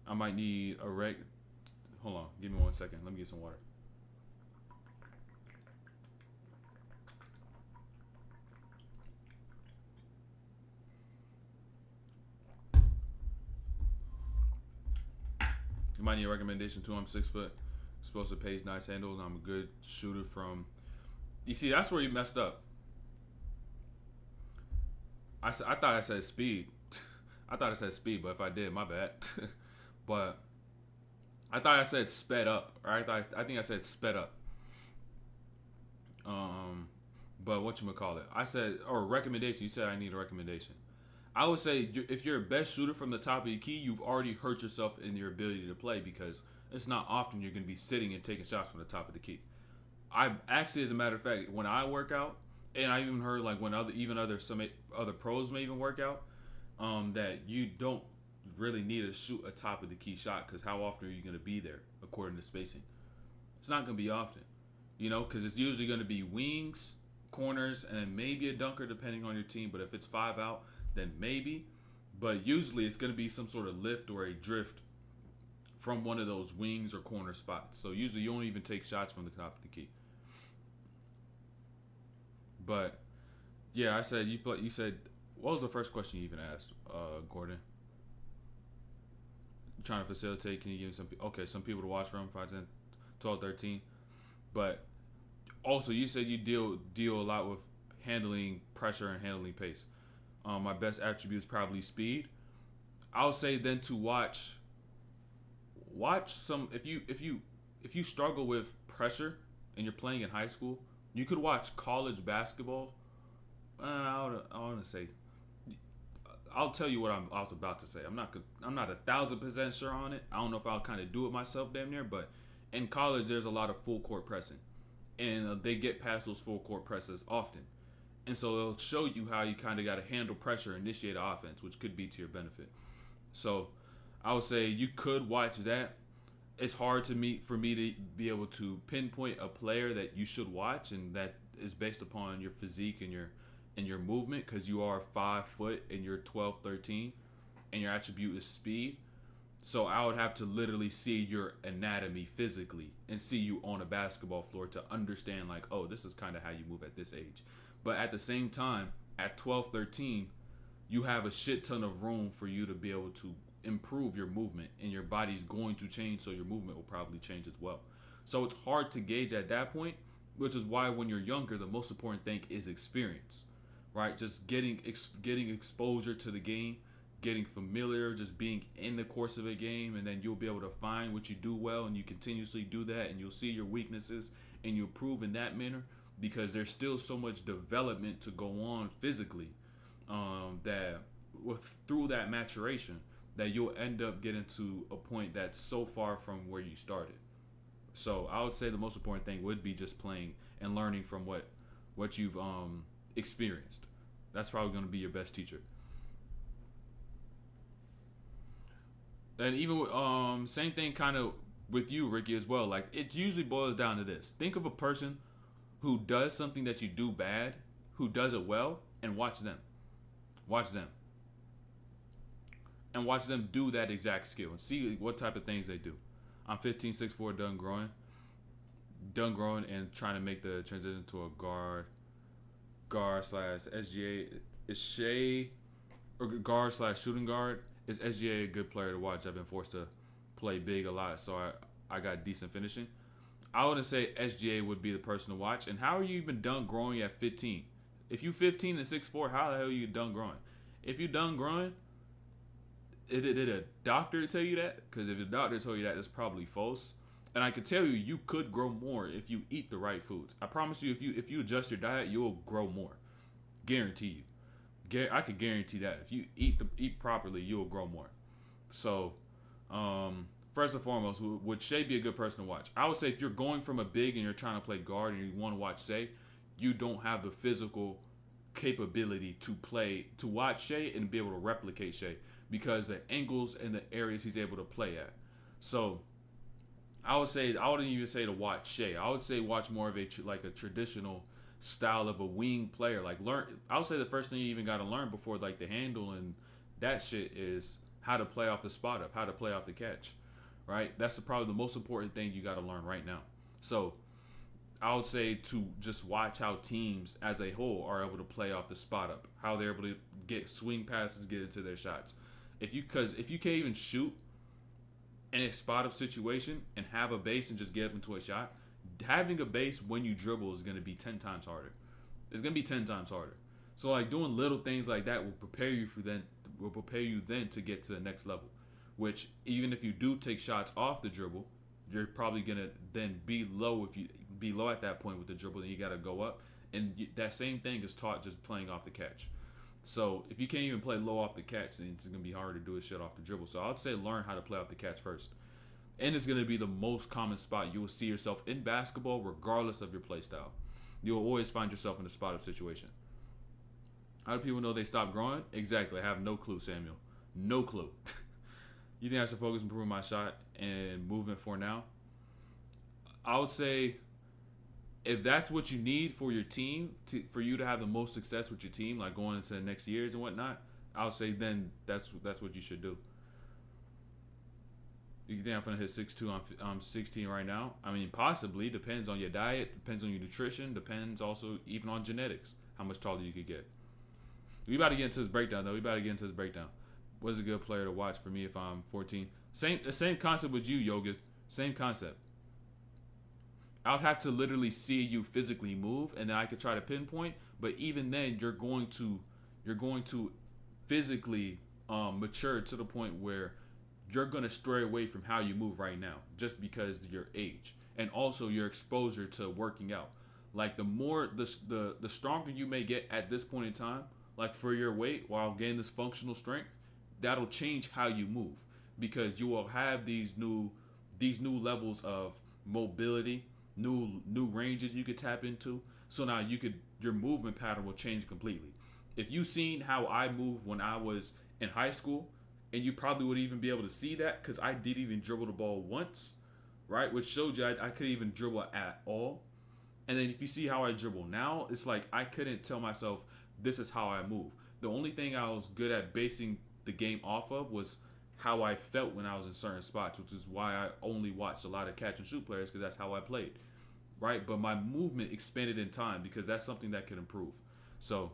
I might need a hold on, give me 1 second. Let me get some water. You might need a recommendation too. I'm 6 foot, explosive pace, nice handles. I'm a good shooter from. You see, that's where you messed up. I thought I said speed. But if I did, my bad. But I thought I said sped up. Right? I think I said sped up. But whatchamacallit? I said, or recommendation. You said I need a recommendation. I would say if you're a best shooter from the top of your key, you've already hurt yourself in your ability to play, because it's not often you're going to be sitting and taking shots from the top of the key. I actually, as a matter of fact, when I work out, and I even heard like when some other pros may even work out, that you don't really need to shoot a top of the key shot, because how often are you going to be there according to spacing? It's not going to be often, because it's usually going to be wings, corners, and then maybe a dunker depending on your team. But if it's 5 out, then maybe. But usually it's going to be some sort of lift or a drift from one of those wings or corner spots. So usually you don't even take shots from the top of the key. But yeah, I said you said, what was the first question you even asked, Gordon? You're trying to facilitate, can you give me some people to watch from, 5, 10, 12, 13. But also you said you deal a lot with handling pressure and handling pace. My best attribute is probably speed. I would say then to watch some, if you struggle with pressure and you're playing in high school, you could watch college basketball. I want to say, I'll tell you what I was about to say. I'm not 1,000% sure on it. I don't know if I'll kind of do it myself damn near, but in college there's a lot of full court pressing, and they get past those full court presses often. And so it'll show you how you kind of got to handle pressure, initiate an offense, which could be to your benefit. So I would say you could watch that. It's hard for me to be able to pinpoint a player that you should watch, and that is based upon your physique and your movement, because you are 5 foot and you're 12, 13, and your attribute is speed. So I would have to literally see your anatomy physically and see you on a basketball floor to understand, like, oh, this is kind of how you move at this age. But at the same time, at 12, 13, you have a shit ton of room for you to be able to improve your movement, and your body's going to change, so your movement will probably change as well. So it's hard to gauge at that point, which is why when you're younger, the most important thing is experience, right? Just getting exposure to the game, getting familiar, just being in the course of a game, and then you'll be able to find what you do well, and you continuously do that, and you'll see your weaknesses, and you improve in that manner, because there's still so much development to go on physically, through that maturation, that you'll end up getting to a point that's so far from where you started. So I would say the most important thing would be just playing and learning from what you've experienced. That's probably going to be your best teacher. And even with, same thing kind of with you, Ricky, as well. Like, it usually boils down to this. Think of a person who does something that you do bad, who does it well, and watch them. And watch them do that exact skill and see what type of things they do. I'm 15, 6'4", done growing and trying to make the transition to a guard slash SGA. Is Shea, or guard slash shooting guard, is SGA a good player to watch? I've been forced to play big a lot, so I got decent finishing. I wouldn't say SGA would be the person to watch. And how are you even done growing at 15? If you 15 and 6'4", how the hell are you done growing? If you done growing, did a doctor tell you that? Because if the doctor told you that, it's probably false. And I can tell you, you could grow more if you eat the right foods. I promise you, if you adjust your diet, you'll grow more. Guarantee you. I could guarantee that. If you eat properly, you'll grow more. So, first and foremost, would Shea be a good person to watch? I would say if you're going from a big and you're trying to play guard and you want to watch Shea, you don't have the physical capability to watch Shea and be able to replicate Shea because the angles and the areas he's able to play at. So I wouldn't even say to watch Shea. I would say watch more of a traditional style of a wing player. Like I would say the first thing you even got to learn before like the handle and that shit is how to play off the spot up, how to play off the catch, right? That's probably the most important thing you got to learn right now. So I would say to just watch how teams as a whole are able to play off the spot up, how they're able to get swing passes, get into their shots. If you can't even shoot in a spot up situation and have a base and just get up into a shot, having a base when you dribble is going to be 10 times harder. It's going to be 10 times harder. So like doing little things like that will prepare you then to get to the next level, which even if you do take shots off the dribble, you're probably going to then be low. If you be low at that point with the dribble, then you got to go up. And that same thing is taught just playing off the catch. So if you can't even play low off the catch, then it's going to be harder to do a shit off the dribble. So I would say learn how to play off the catch first. And it's going to be the most common spot you will see yourself in basketball regardless of your play style. You'll always find yourself in a spot-up situation. How do people know they stopped growing? Exactly. I have no clue, Samuel. No clue. You think I should focus on improving my shot and movement for now? I would say if that's what you need for your team, for you to have the most success with your team, like going into the next years and whatnot, I would say then that's what you should do. You think I'm gonna hit 6'2"? I'm 16 right now. I mean, possibly. Depends on your diet. Depends on your nutrition. Depends also even on genetics. How much taller you could get. We about to get into this breakdown though. What's a good player to watch for me if I'm 14? Same concept with you, Yoga. Same concept. I'll have to literally see you physically move, and then I could try to pinpoint. But even then, you're going to physically mature to the point where you're going to stray away from how you move right now just because of your age and also your exposure to working out. Like the stronger you may get at this point in time, like for your weight while gaining this functional strength, that'll change how you move because you will have these new levels of mobility, new ranges you could tap into. So now your movement pattern will change completely. If you seen how I moved when I was in high school, and you probably would even be able to see that because I didn't even dribble the ball once, right? Which showed you I couldn't even dribble at all. And then if you see how I dribble now, it's like I couldn't tell myself this is how I move. The only thing I was good at basing the game off of was how I felt when I was in certain spots, which is why I only watched a lot of catch and shoot players because that's how I played, right? But my movement expanded in time because that's something that could improve. So,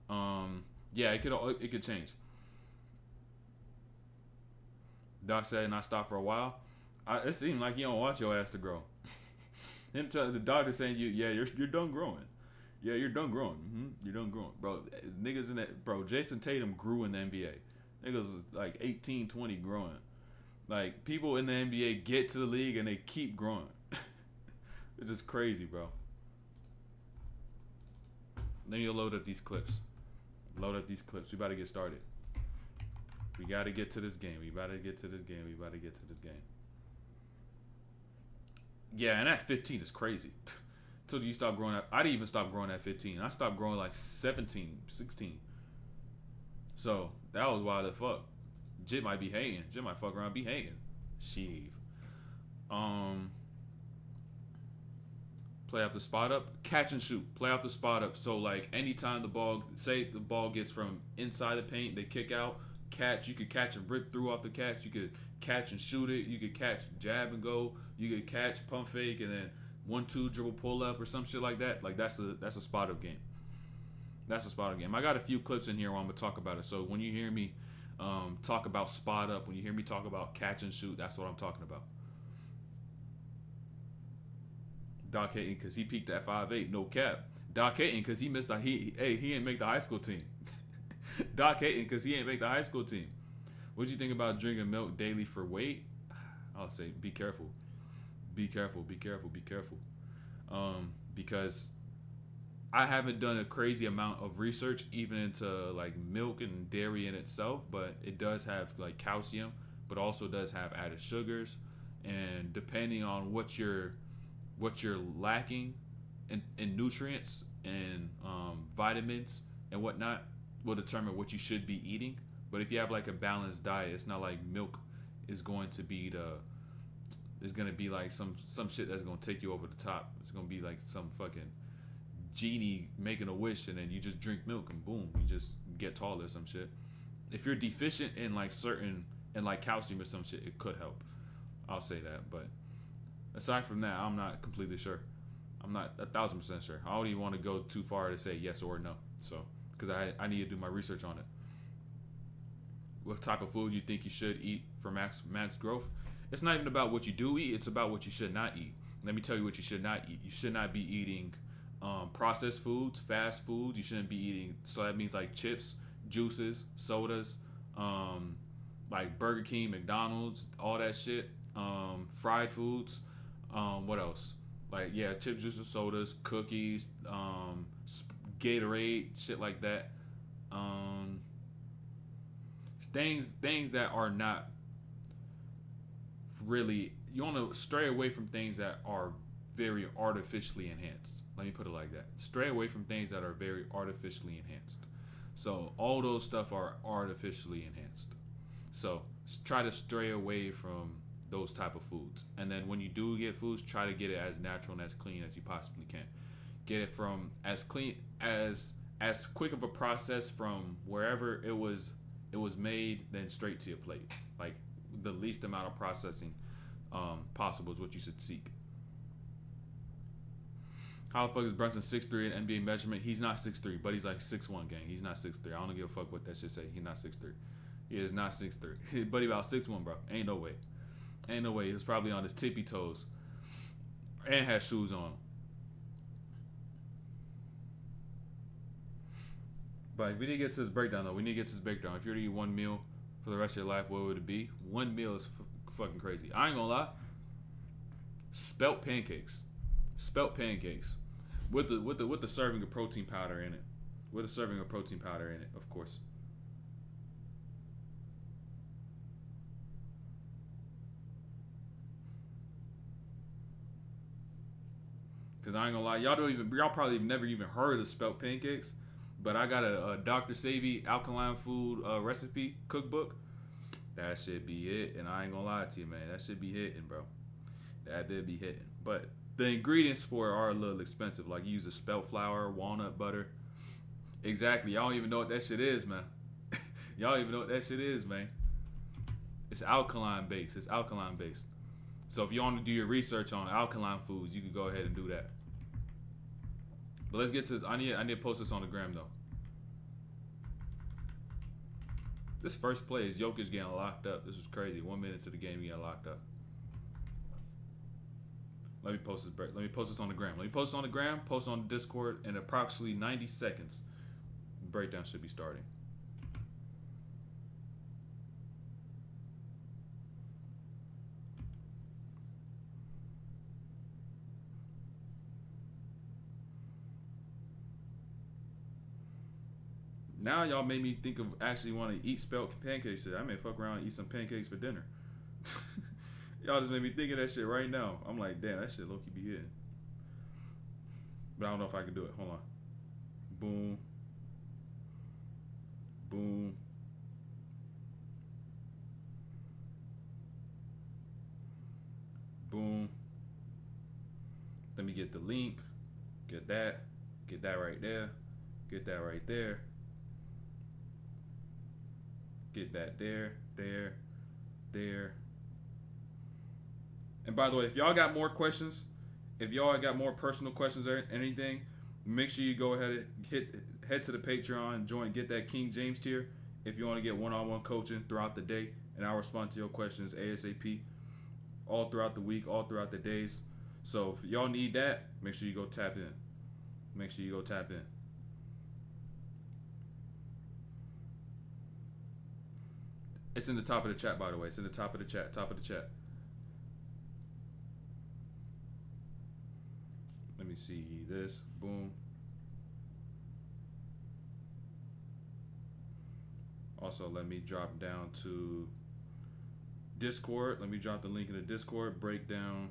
yeah, it could change. Doc said, and I stopped for a while. It seemed like you don't want your ass to grow. The doctor saying you're done growing. Yeah, you're done growing. You're done growing, bro. Niggas in that, bro. Jason Tatum grew in the NBA. Niggas is like 18, 20 growing. Like people in the NBA get to the league and they keep growing. It's just crazy, bro. Then you'll load up these clips. We about to get started. We got to get to this game. Yeah, and at 15 is crazy. Told you stop growing up. I didn't even stop growing at 15. I stopped growing like 17, 16. So that was wild as fuck. Jit might be hating. Jit might fuck around and be hating. Sheev. Play off the spot up. Catch and shoot. Play off the spot up. So like anytime the ball gets from inside the paint, they kick out. Catch. You could catch and rip through off the catch. You could catch and shoot it. You could catch, jab and go. You could catch, pump fake, and then 1-2 dribble pull up or some shit like that. Like that's a spot up game. That's a spot up game. I got a few clips in here where I'm gonna talk about it. So when you hear me talk about spot up, when you hear me talk about catch and shoot, that's what I'm talking about. Doc Hayton because he peaked at 5'8", no cap. Doc Hayton because he missed he didn't make the high school team. Doc Hayton because he ain't make the high school team. What do you think about drinking milk daily for weight? I'll say be careful. Because I haven't done a crazy amount of research even into like milk and dairy in itself, but it does have like calcium, but also does have added sugars, and depending on what you're lacking and nutrients and vitamins and whatnot will determine what you should be eating. But if you have like a balanced diet, it's not like milk is going to be it's gonna be like some shit that's gonna take you over the top. It's gonna be like some fucking genie making a wish, and then you just drink milk and boom, you just get taller or some shit. If you're deficient in like calcium or some shit, it could help. I'll say that. But aside from that, I'm not completely sure. I'm not 1,000% sure. I don't even want to go too far to say yes or no. So, because I need to do my research on it. What type of food you think you should eat for max growth? It's not even about what you do eat. It's about what you should not eat. Let me tell you what you should not eat. You should not be eating processed foods, fast foods. You shouldn't be eating. So that means like chips, juices, sodas, like Burger King, McDonald's, all that shit. Fried foods. What else? Like, yeah, chips, juices, sodas, cookies, Gatorade, shit like that. Things that are not really, you want to stray away from things that are very artificially enhanced. Let me put it like that. Stray away from things that are very artificially enhanced. So all those stuff are artificially enhanced. So try to stray away from those type of foods. And then when you do get foods, try to get it as natural and as clean as you possibly can. Get it from as clean as quick of a process from wherever it was made, then straight to your plate. Like the least amount of processing possible is what you should seek. How the fuck is Brunson 6'3" in NBA measurement? He's not 6'3", but he's like 6'1", gang. He's not 6'3". I don't give a fuck what that shit say. He's not 6'3". He is not 6'3". But he about 6'1", bro. Ain't no way. Ain't no way. He was probably on his tippy toes. And had shoes on. But if we didn't get to this breakdown, though, we need to get to this breakdown. If you were to eat one meal for the rest of your life, what would it be? One meal is fucking crazy. I ain't gonna lie. Spelt pancakes. Spelt pancakes. With the serving of protein powder in it. With a serving of protein powder in it, of course. Cause I ain't gonna lie, y'all probably never even heard of spelt pancakes, but I got a Dr. Savy alkaline food recipe cookbook. That should be it, and I ain't gonna lie to you, man. That should be hitting, bro. That did be hitting. But the ingredients for it are a little expensive. Like you use a spelt flour, walnut butter. Exactly. Y'all don't even know what that shit is, man. Y'all don't even know what that shit is, man. It's alkaline based. It's alkaline based. So if you want to do your research on alkaline foods, you can go ahead and do that. But let's get to this. I need to post this on the gram though. This first play is Jokic getting locked up. This was crazy. 1 minute to the game, he got locked up. Let me post this break. Let me post this on the gram. Let me post it on the gram. Post it on the Discord in approximately 90 seconds. Breakdown should be starting. Now y'all made me think of actually want to eat spelt pancakes. I may fuck around and eat some pancakes for dinner. Y'all just made me think of that shit right now. I'm like, damn, that shit low-key be hitting. But I don't know if I can do it. Hold on. Boom. Boom. Boom. Let me get the link. Get that. Get that right there. Get that right there. Get that there. And by the way, if y'all got more questions, if y'all got more personal questions or anything, make sure you go ahead and head to the Patreon and join, get that King James tier if you want to get one-on-one coaching throughout the day, and I'll respond to your questions ASAP all throughout the week, all throughout the days. So if y'all need that, make sure you go tap in. Make sure you go tap in. It's in the top of the chat, by the way. It's in the top of the chat. Top of the chat. Let me see this. Boom. Also, let me drop down to Discord. Let me drop the link in the Discord. Breakdown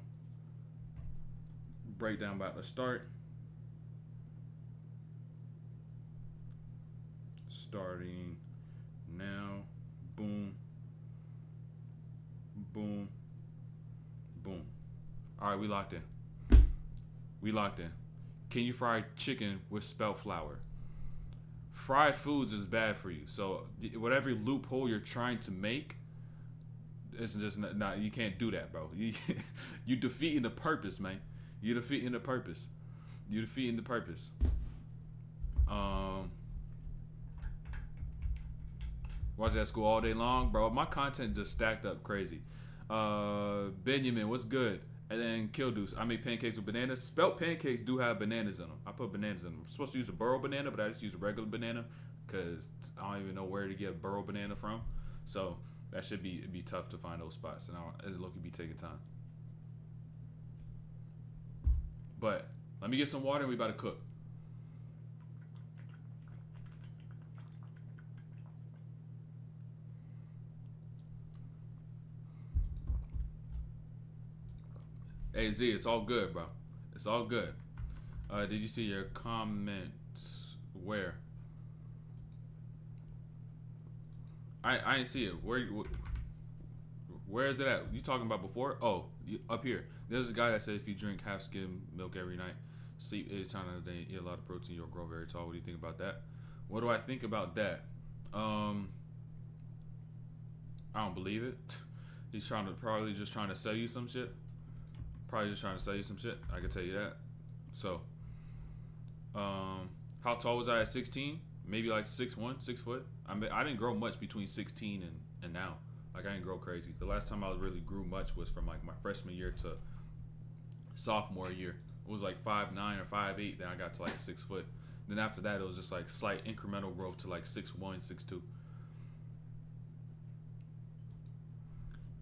about to start. starting now. Boom. Boom. Boom. All right, we locked in. We locked in. Can you fry chicken with spelt flour? Fried foods is bad for you. So whatever loophole you're trying to make, it's just not. You can't do that, bro. You defeating the purpose, man. You're defeating the purpose. You're defeating the purpose. Watch that school all day long, bro. My content just stacked up crazy. Benjamin, what's good? And then Killdeuce, I made pancakes with bananas. Spelt pancakes do have bananas in them. I put bananas in them. I'm supposed to use a burro banana, but I just use a regular banana because I don't even know where to get a burro banana from. So that should be tough to find those spots, and it'll look be taking time. But let me get some water and we about to cook. Hey Z, it's all good, bro. It's all good. Did you see your comments? Where? I didn't see it. Where is it at? You talking about before? Oh, up here. There's a guy that said if you drink half skim milk every night, sleep 8 times a day, eat a lot of protein, you'll grow very tall. What do you think about that? What do I think about that? I don't believe it. He's probably just trying to sell you some shit. Probably just trying to sell you some shit. I can tell you that. So, how tall was I at 16? Maybe like 6'1", 6 foot. I didn't grow much between 16 and now. Like I didn't grow crazy. The last time I really grew much was from like my freshman year to sophomore year. It was like 5'9" or 5'8". Then I got to like 6 foot. Then after that, it was just like slight incremental growth to like 6'1", 6'2".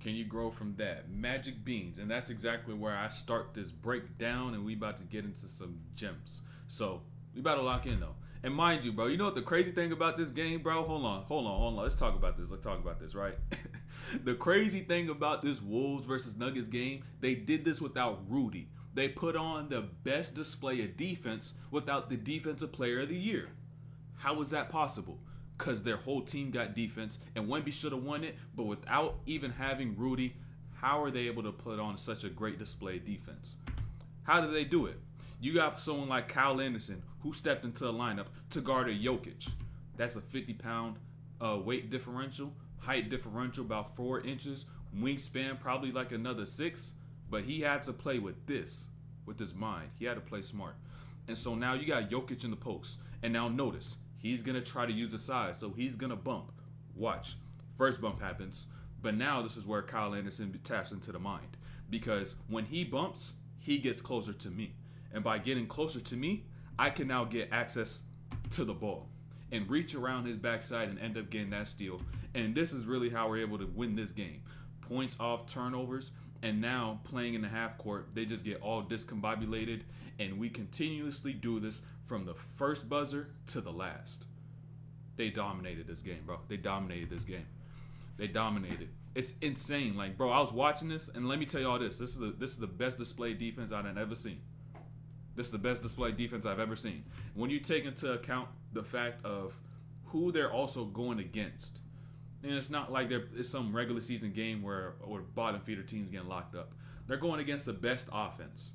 Can you grow from that? Magic beans. And that's exactly where I start this breakdown, and we about to get into some gems. So we about to lock in though. And mind you, bro, you know what the crazy thing about this game, bro? Hold on. Let's talk about this, right? The crazy thing about this Wolves versus Nuggets game, they did this without Rudy. They put on the best display of defense without the defensive player of the year. How was that possible? Because their whole team got defense, and Wemby should have won it, but without even having Rudy, how are they able to put on such a great display of defense? How did they do it? You got someone like Kyle Anderson who stepped into the lineup to guard a Jokic. That's a 50-pound weight differential, height differential about 4 inches, wingspan probably like another 6, but he had to play with his mind. He had to play smart. And so now you got Jokic in the post, and now notice, he's going to try to use the size, so he's going to bump. Watch. First bump happens, but now this is where Kyle Anderson taps into the mind. Because when he bumps, he gets closer to me. And by getting closer to me, I can now get access to the ball and reach around his backside and end up getting that steal. And this is really how we're able to win this game. Points off turnovers, and now playing in the half court, they just get all discombobulated, and we continuously do this from the first buzzer to the last. They dominated this game, bro. They dominated. It's insane. Like, bro, I was watching this, and let me tell y'all this. This is the best display defense I've ever seen. This is the best display defense I've ever seen. When you take into account the fact of who they're also going against, and it's not like it's some regular season game where bottom feeder teams getting locked up. They're going against the best offense,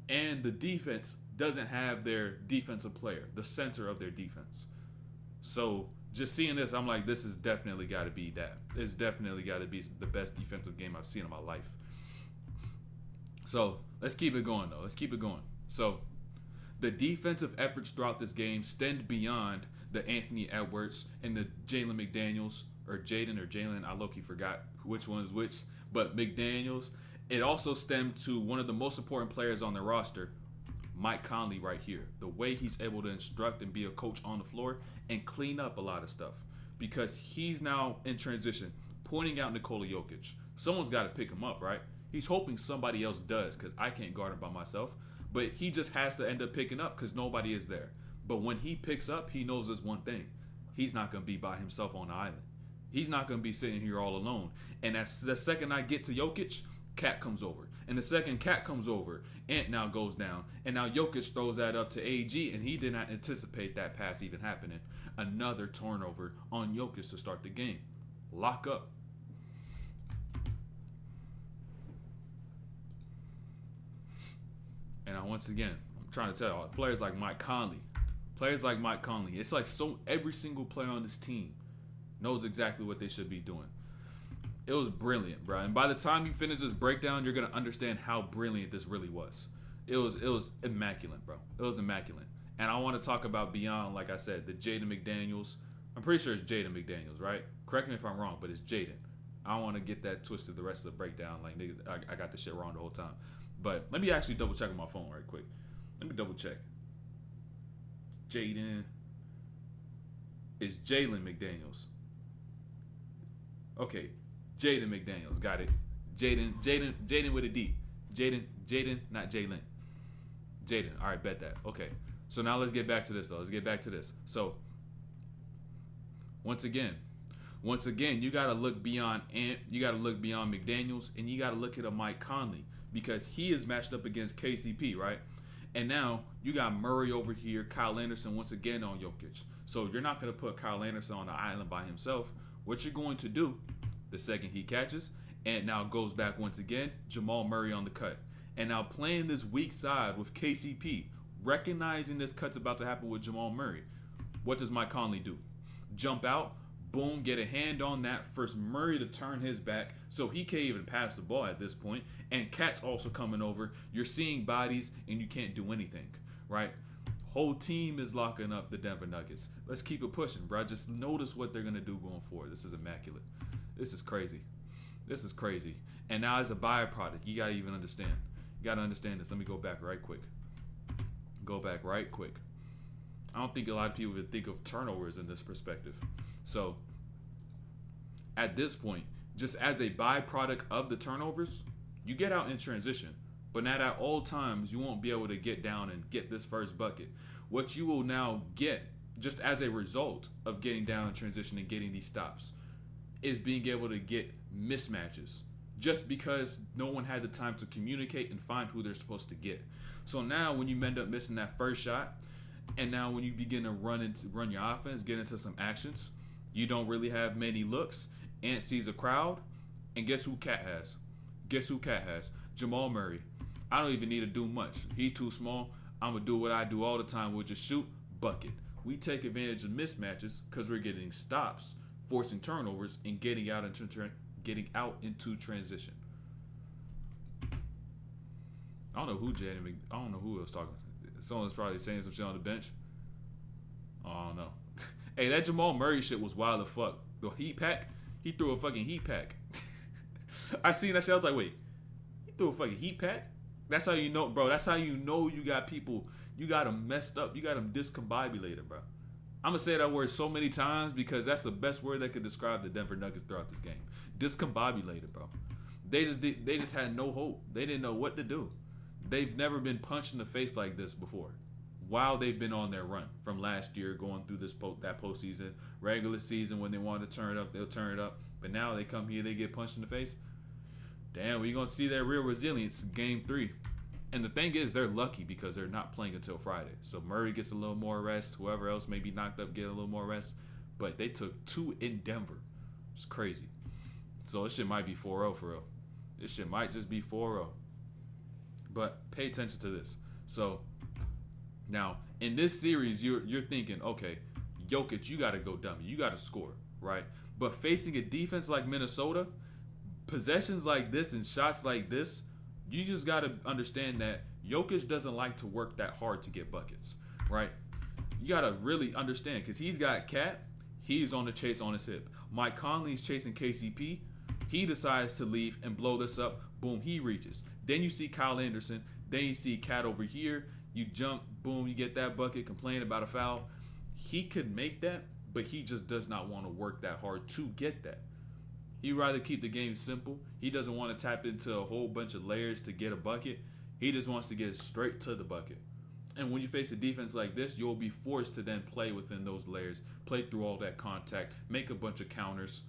and the defense doesn't have their defensive player, the center of their defense. So just seeing this, I'm like, this has definitely got to be that. It's definitely got to be the best defensive game I've seen in my life. So let's keep it going, though. Let's keep it going. So the defensive efforts throughout this game extend beyond the Anthony Edwards and the Jalen McDaniels, or Jaden or Jalen, I low-key forgot which one is which, but McDaniels. It also stemmed to one of the most important players on their roster, Mike Conley right here. The way he's able to instruct and be a coach on the floor and clean up a lot of stuff. Because he's now in transition, pointing out Nikola Jokic. Someone's got to pick him up, right? He's hoping somebody else does, because I can't guard him by myself. But he just has to end up picking up because nobody is there. But when he picks up, he knows this one thing. He's not going to be by himself on the island. He's not going to be sitting here all alone. And as the second I get to Jokic, Cat comes over. And the second Cat comes over, Ant now goes down. And now Jokic throws that up to AG, and he did not anticipate that pass even happening. Another turnover on Jokic to start the game. Lock up. And now once again, I'm trying to tell you, players like Mike Conley. It's like every single player on this team knows exactly what they should be doing. It was brilliant, bro. And by the time you finish this breakdown, you're gonna understand how brilliant this really was. It was immaculate, bro. It was immaculate. And I want to talk about beyond, like I said, the Jaden McDaniels. I'm pretty sure it's Jaden McDaniels, right? Correct me if I'm wrong, but it's Jaden. I don't want to get that twisted the rest of the breakdown. Like, niggas, I got this shit wrong the whole time. But let me actually double check on my phone right quick. Let me double check. Jaden is Jalen McDaniels. Okay, Jaden McDaniels, got it. Jaden with a D. Jaden, not Jalen. Jaden, all right, bet that. Okay, so now let's get back to this, though. So, once again, you got to look beyond Ant, you got to look beyond McDaniels, and you got to look at a Mike Conley, because he is matched up against KCP, right? And now you got Murray over here, Kyle Anderson once again on Jokic. So you're not going to put Kyle Anderson on the island by himself. What you're going to do, the second he catches, and now goes back once again, Jamal Murray on the cut. And now playing this weak side with KCP, recognizing this cut's about to happen with Jamal Murray, what does Mike Conley do? Jump out, boom, get a hand on that, force Murray to turn his back so he can't even pass the ball at this point. And Cat's also coming over. You're seeing bodies and you can't do anything, right? Whole team is locking up the Denver Nuggets. Let's keep it pushing, bro. Just notice what they're going to do going forward. This is immaculate. This is crazy. And now as a byproduct, you got to even understand. You got to understand this. Let me go back right quick. I don't think a lot of people would think of turnovers in this perspective. So, at this point, just as a byproduct of the turnovers, you get out in transition. But not at all times, you won't be able to get down and get this first bucket. What you will now get, just as a result of getting down in transition and getting these stops, is being able to get mismatches. Just because no one had the time to communicate and find who they're supposed to get. So now when you end up missing that first shot, and now when you begin to run your offense, get into some actions, you don't really have many looks. Ant sees a crowd, and guess who Cat has? Jamal Murray. I don't even need to do much. He too small. I'm going to do what I do all the time. We'll just shoot, bucket. We take advantage of mismatches because we're getting stops, forcing turnovers, and getting out into transition. I don't know who was talking. Someone's probably saying some shit on the bench. I don't know. Hey, that Jamal Murray shit was wild as fuck. The heat pack, he threw a fucking heat pack. I seen that shit. I was like, wait, he threw a fucking heat pack? That's how you know, bro. That's how you know you got people, you got them messed up. You got them discombobulated, bro. I'm going to say that word so many times because that's the best word that could describe the Denver Nuggets throughout this game. Discombobulated, bro. They just had no hope. They didn't know what to do. They've never been punched in the face like this before. While they've been on their run from last year, going through that postseason, regular season, when they want to turn it up, they'll turn it up. But now they come here, they get punched in the face. Damn, we're going to see their real resilience in Game 3. And the thing is, they're lucky because they're not playing until Friday. So Murray gets a little more rest. Whoever else may be knocked up get a little more rest. But they took 2 in Denver. It's crazy. So this shit might be 4-0 for real. This shit might just be 4-0. But pay attention to this. So now in this series, you're thinking, okay, Jokic, you got to go dummy. You got to score, right? But facing a defense like Minnesota, possessions like this and shots like this, you just got to understand that Jokic doesn't like to work that hard to get buckets, right? You got to really understand because he's got Cat. He's on the chase on his hip. Mike Conley's chasing KCP. He decides to leave and blow this up. Boom, he reaches. Then you see Kyle Anderson. Then you see Cat over here. You jump, boom, you get that bucket, complain about a foul. He could make that, but he just does not want to work that hard to get that. He'd rather keep the game simple. He doesn't want to tap into a whole bunch of layers to get a bucket. He just wants to get straight to the bucket. And when you face a defense like this, you'll be forced to then play within those layers, play through all that contact, make a bunch of counters.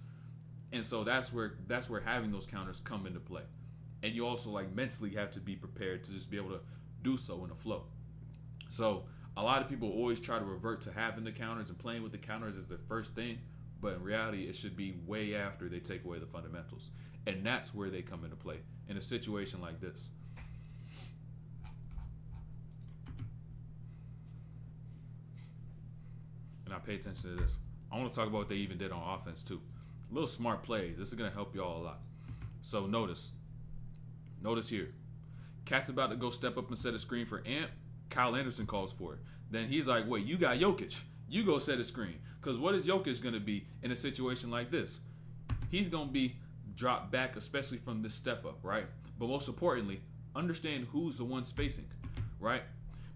And so that's where having those counters come into play. and you also like mentally have to be prepared to just be able to do so in a flow. So a lot of people always try to revert to having the counters and playing with the counters as their first thing, but in reality, it should be way after they take away the fundamentals, and that's where they come into play in a situation like this. And I pay attention to this. I want to talk about what they even did on offense too. Little smart plays. This is going to help y'all a lot. So notice here. Cat's about to go step up and set a screen for Ant. Kyle Anderson calls for it. Then he's like, wait, you got Jokic. You go set a screen. Because what is Jokic going to be in a situation like this? He's going to be dropped back, especially from this step up, right? But most importantly, understand who's the one spacing, right?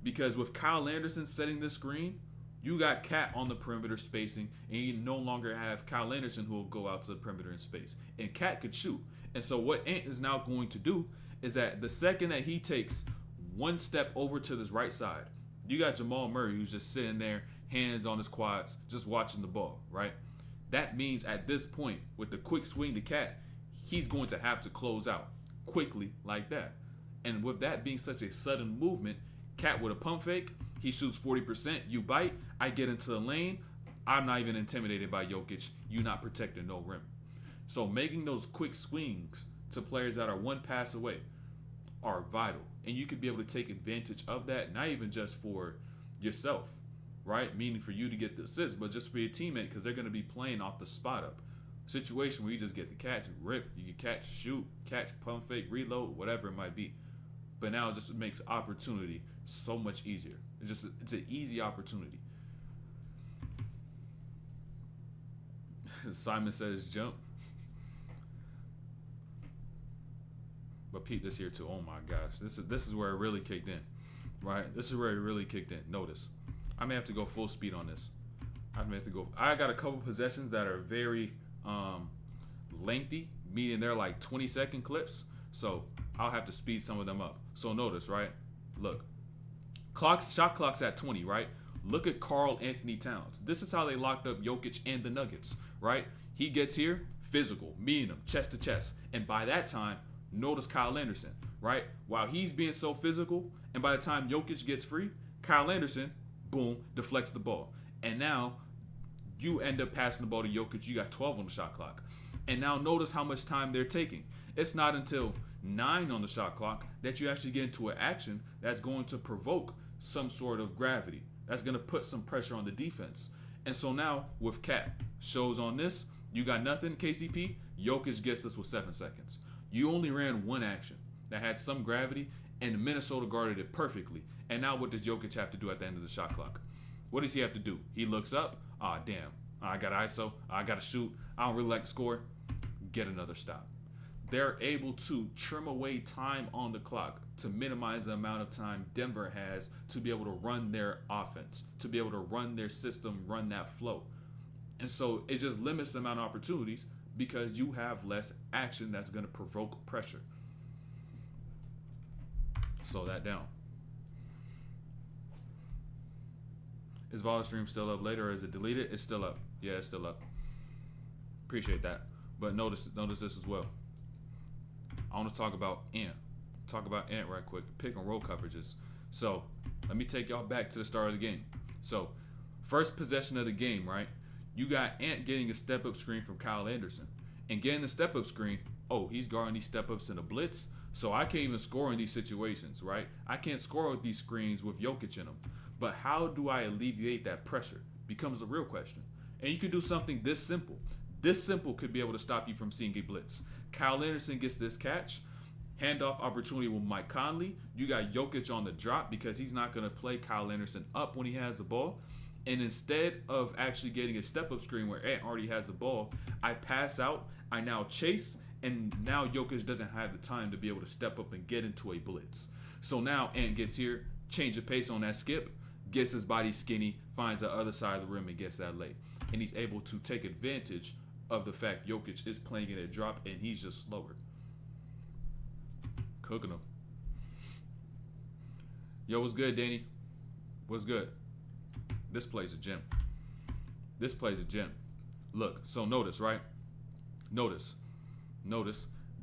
Because with Kyle Anderson setting this screen, you got Cat on the perimeter spacing, and you no longer have Kyle Anderson who will go out to the perimeter in space. And Cat could shoot. And so what Ant is now going to do is that the second that he takes one step over to this right side, you got Jamal Murray who's just sitting there, hands on his quads, just watching the ball, right? That means at this point, with the quick swing to Cat, he's going to have to close out quickly like that. And with that being such a sudden movement, Cat with a pump fake, he shoots 40%, you bite, I get into the lane, I'm not even intimidated by Jokic, you not protecting no rim. So making those quick swings to players that are one pass away are vital. And you could be able to take advantage of that, not even just for yourself, right? Meaning for you to get the assist, but just for your teammate, because they're going to be playing off the spot up. Situation where you just get the catch, rip, you can catch, shoot, catch, pump fake, reload, whatever it might be. But now it just makes opportunity so much easier. It's an easy opportunity. Simon says jump. But peep this here too. Oh my gosh. This is where it really kicked in. Right? This is where it really kicked in. Notice. I may have to go full speed on this. I got a couple possessions that are very lengthy, meaning they're like 20-second clips. So I'll have to speed some of them up. So notice, right? Look. Shot clock's at 20, right? Look at Karl Anthony Towns. This is how they locked up Jokic and the Nuggets, right? He gets here, physical, meeting him, chest to chest. And by that time, notice Kyle Anderson, right? While he's being so physical, and by the time Jokic gets free, Kyle Anderson, boom, deflects the ball. And now you end up passing the ball to Jokic. You got 12 on the shot clock. And now notice how much time they're taking. It's not until 9 on the shot clock that you actually get into an action that's going to provoke some sort of gravity. That's going to put some pressure on the defense. And so now with Cat shows on this, you got nothing, KCP. Jokic gets us with 7 seconds. You only ran one action that had some gravity, and Minnesota guarded it perfectly. And now what does Jokic have to do at the end of the shot clock? What does he have to do? He looks up. Damn. I got ISO. I got to shoot. I don't really like to score. Get another stop. They're able to trim away time on the clock to minimize the amount of time Denver has to be able to run their offense, to be able to run their system, run that flow. And so it just limits the amount of opportunities because you have less action that's going to provoke pressure. Slow that down. Is VolStream still up later or is it deleted? It's still up. Yeah, it's still up. Appreciate that. But notice this as well. I want to talk about Ant. Right quick. Pick and roll coverages. So let me take y'all back to the start of the game. So first possession of the game, right? You got Ant getting a step-up screen from Kyle Anderson. And getting the step-up screen, he's guarding these step-ups in a blitz. So I can't even score in these situations, right? I can't score with these screens with Jokic in them. But how do I alleviate that pressure? Becomes the real question. And you can do something this simple. This simple could be able to stop you from seeing a blitz. Kyle Anderson gets this catch. Handoff opportunity with Mike Conley. You got Jokic on the drop because he's not going to play Kyle Anderson up when he has the ball. And instead of actually getting a step-up screen where Ant already has the ball, I pass out, I now chase, and now Jokic doesn't have the time to be able to step up and get into a blitz. So now Ant gets here, change of pace on that skip, gets his body skinny, finds the other side of the rim and gets that late. And he's able to take advantage of the fact Jokic is playing in a drop and he's just slower. Cooking him. Yo, what's good, Danny? What's good? This play's a gem. This play's a gem. Look, so notice, right? Notice.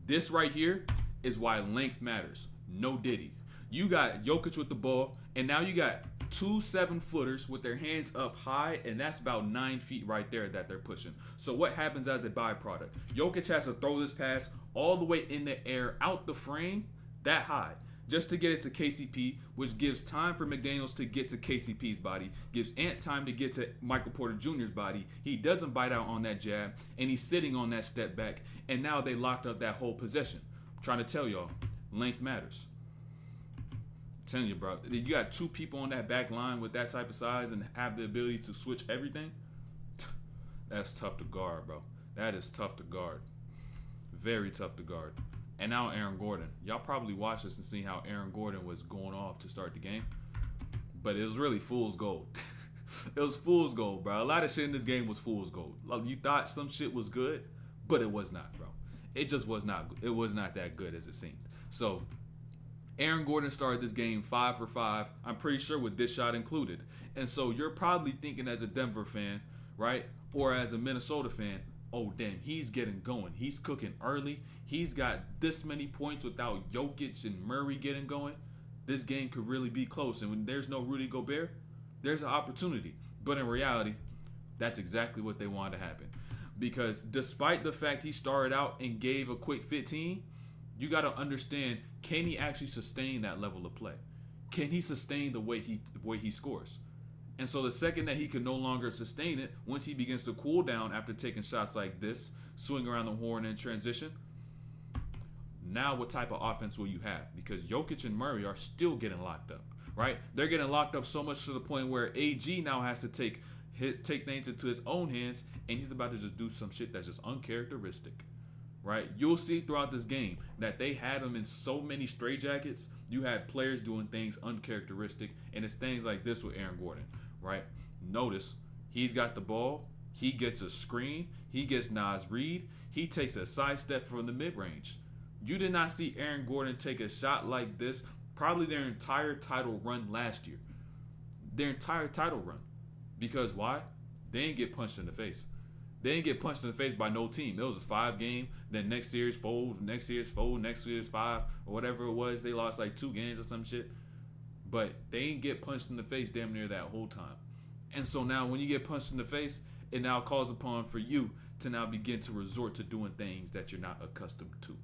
This right here is why length matters. No Diddy. You got Jokic with the ball, and now you got 2 7-footers with their hands up high, and that's about 9 feet right there that they're pushing. So what happens as a byproduct? Jokic has to throw this pass all the way in the air, out the frame, that high, just to get it to KCP, which gives time for McDaniels to get to KCP's body, gives Ant time to get to Michael Porter Jr.'s body. He doesn't bite out on that jab, and he's sitting on that step back, and now they locked up that whole possession. I'm trying to tell y'all, length matters. I'm telling you, bro, you got 2 people on that back line with that type of size and have the ability to switch everything. That's tough to guard, bro. That is tough to guard. Very tough to guard. And now Aaron Gordon. Y'all probably watched this and seen how Aaron Gordon was going off to start the game. But it was really fool's gold. It was fool's gold, bro. A lot of shit in this game was fool's gold. Like, you thought some shit was good, but it was not, bro. It just was not. It was not that good as it seemed. So Aaron Gordon started this game 5 for 5. I'm pretty sure with this shot included. And so you're probably thinking as a Denver fan, right? Or as a Minnesota fan, oh, damn, he's getting going. He's cooking early. He's got this many points without Jokic and Murray getting going. This game could really be close. And when there's no Rudy Gobert, there's an opportunity. But in reality, that's exactly what they wanted to happen. Because despite the fact he started out and gave a quick 15, you got to understand, can he actually sustain that level of play? Can he sustain the way he scores? And so the second that he can no longer sustain it, once he begins to cool down after taking shots like this, swing around the horn in transition, now what type of offense will you have? Because Jokic and Murray are still getting locked up, right? They're getting locked up so much to the point where AG now has to take things into his own hands, and he's about to just do some shit that's just uncharacteristic, right? You'll see throughout this game that they had him in so many straitjackets. You had players doing things uncharacteristic, and it's things like this with Aaron Gordon, right? Notice he's got the ball, he gets a screen, he gets Nas Reed, he takes a sidestep from the mid-range. You did not see Aaron Gordon take a shot like this probably their entire title run last year. Their entire title run. Because why? They didn't get punched in the face. They didn't get punched in the face by no team. It was a 5-game, then next series fold, next series fold, next series 5, or whatever it was. They lost like 2 games or some shit. But they didn't get punched in the face damn near that whole time. And so now when you get punched in the face, it now calls upon for you to now begin to resort to doing things that you're not accustomed to.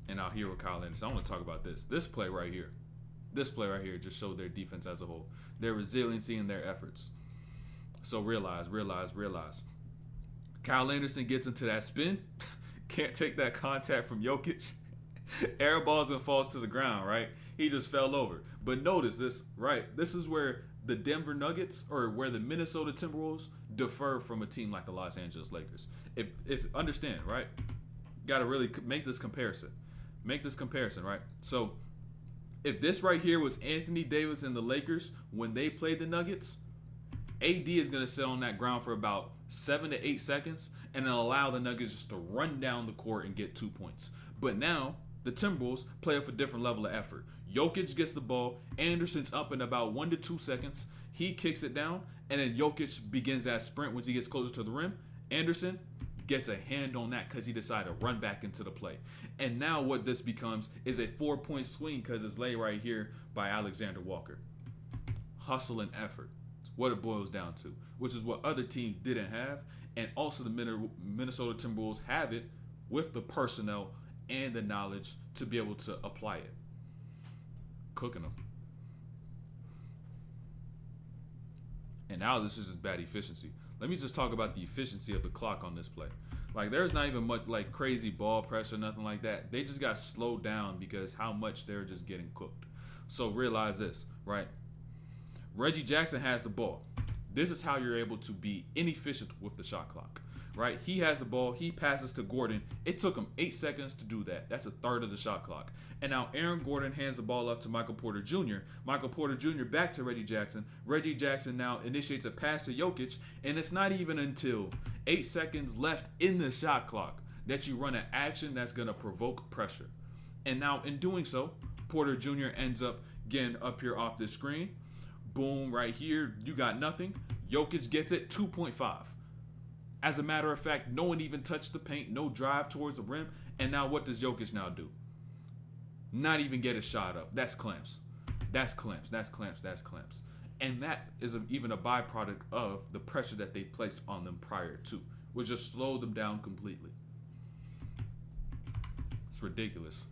And now here with Kyle Anderson, I want to talk about this. This play right here. This play right here just showed their defense as a whole. Their resiliency and their efforts. So realize. Kyle Anderson gets into that spin. Can't take that contact from Jokic. Air balls and falls to the ground, right? He just fell over. But notice this, right? This is where the Denver Nuggets or where the Minnesota Timberwolves differ from a team like the Los Angeles Lakers. If understand, right? Got to really make this comparison. Right? So if this right here was Anthony Davis and the Lakers when they played the Nuggets, AD is going to sit on that ground for about 7 to 8 seconds and then allow the Nuggets just to run down the court and get 2 points. But now the Timberwolves play with a different level of effort. Jokic gets the ball. Anderson's up in about 1 to 2 seconds. He kicks it down, and then Jokic begins that sprint once he gets closer to the rim. Anderson gets a hand on that because he decided to run back into the play. And now what this becomes is a 4-point swing because it's laid right here by Alexander Walker. Hustle and effort. It's what it boils down to, which is what other teams didn't have. And also the Minnesota Timberwolves have it with the personnel and the knowledge to be able to apply it. Cooking them. And now this is just bad efficiency. Let me just talk about the efficiency of the clock on this play. Like, there's not even much like crazy ball pressure, nothing like that. They just got slowed down because how much they're just getting cooked. So realize this, right? Reggie Jackson has the ball. This is how you're able to be inefficient with the shot clock, right? He has the ball. He passes to Gordon. It took him 8 seconds to do that. That's a third of the shot clock. And now Aaron Gordon hands the ball up to Michael Porter Jr. Michael Porter Jr. back to Reggie Jackson. Reggie Jackson now initiates a pass to Jokic. And it's not even until 8 seconds left in the shot clock that you run an action that's going to provoke pressure. And now in doing so, Porter Jr. ends up getting up here off the screen. Boom, right here. You got nothing. Jokic gets it, 2.5. As a matter of fact, no one even touched the paint, no drive towards the rim. And now what does Jokic now do? Not even get a shot up. That's clamps. That's clamps. That's clamps. That's clamps. And that is even a byproduct of the pressure that they placed on them prior to, which just slowed them down completely. It's ridiculous.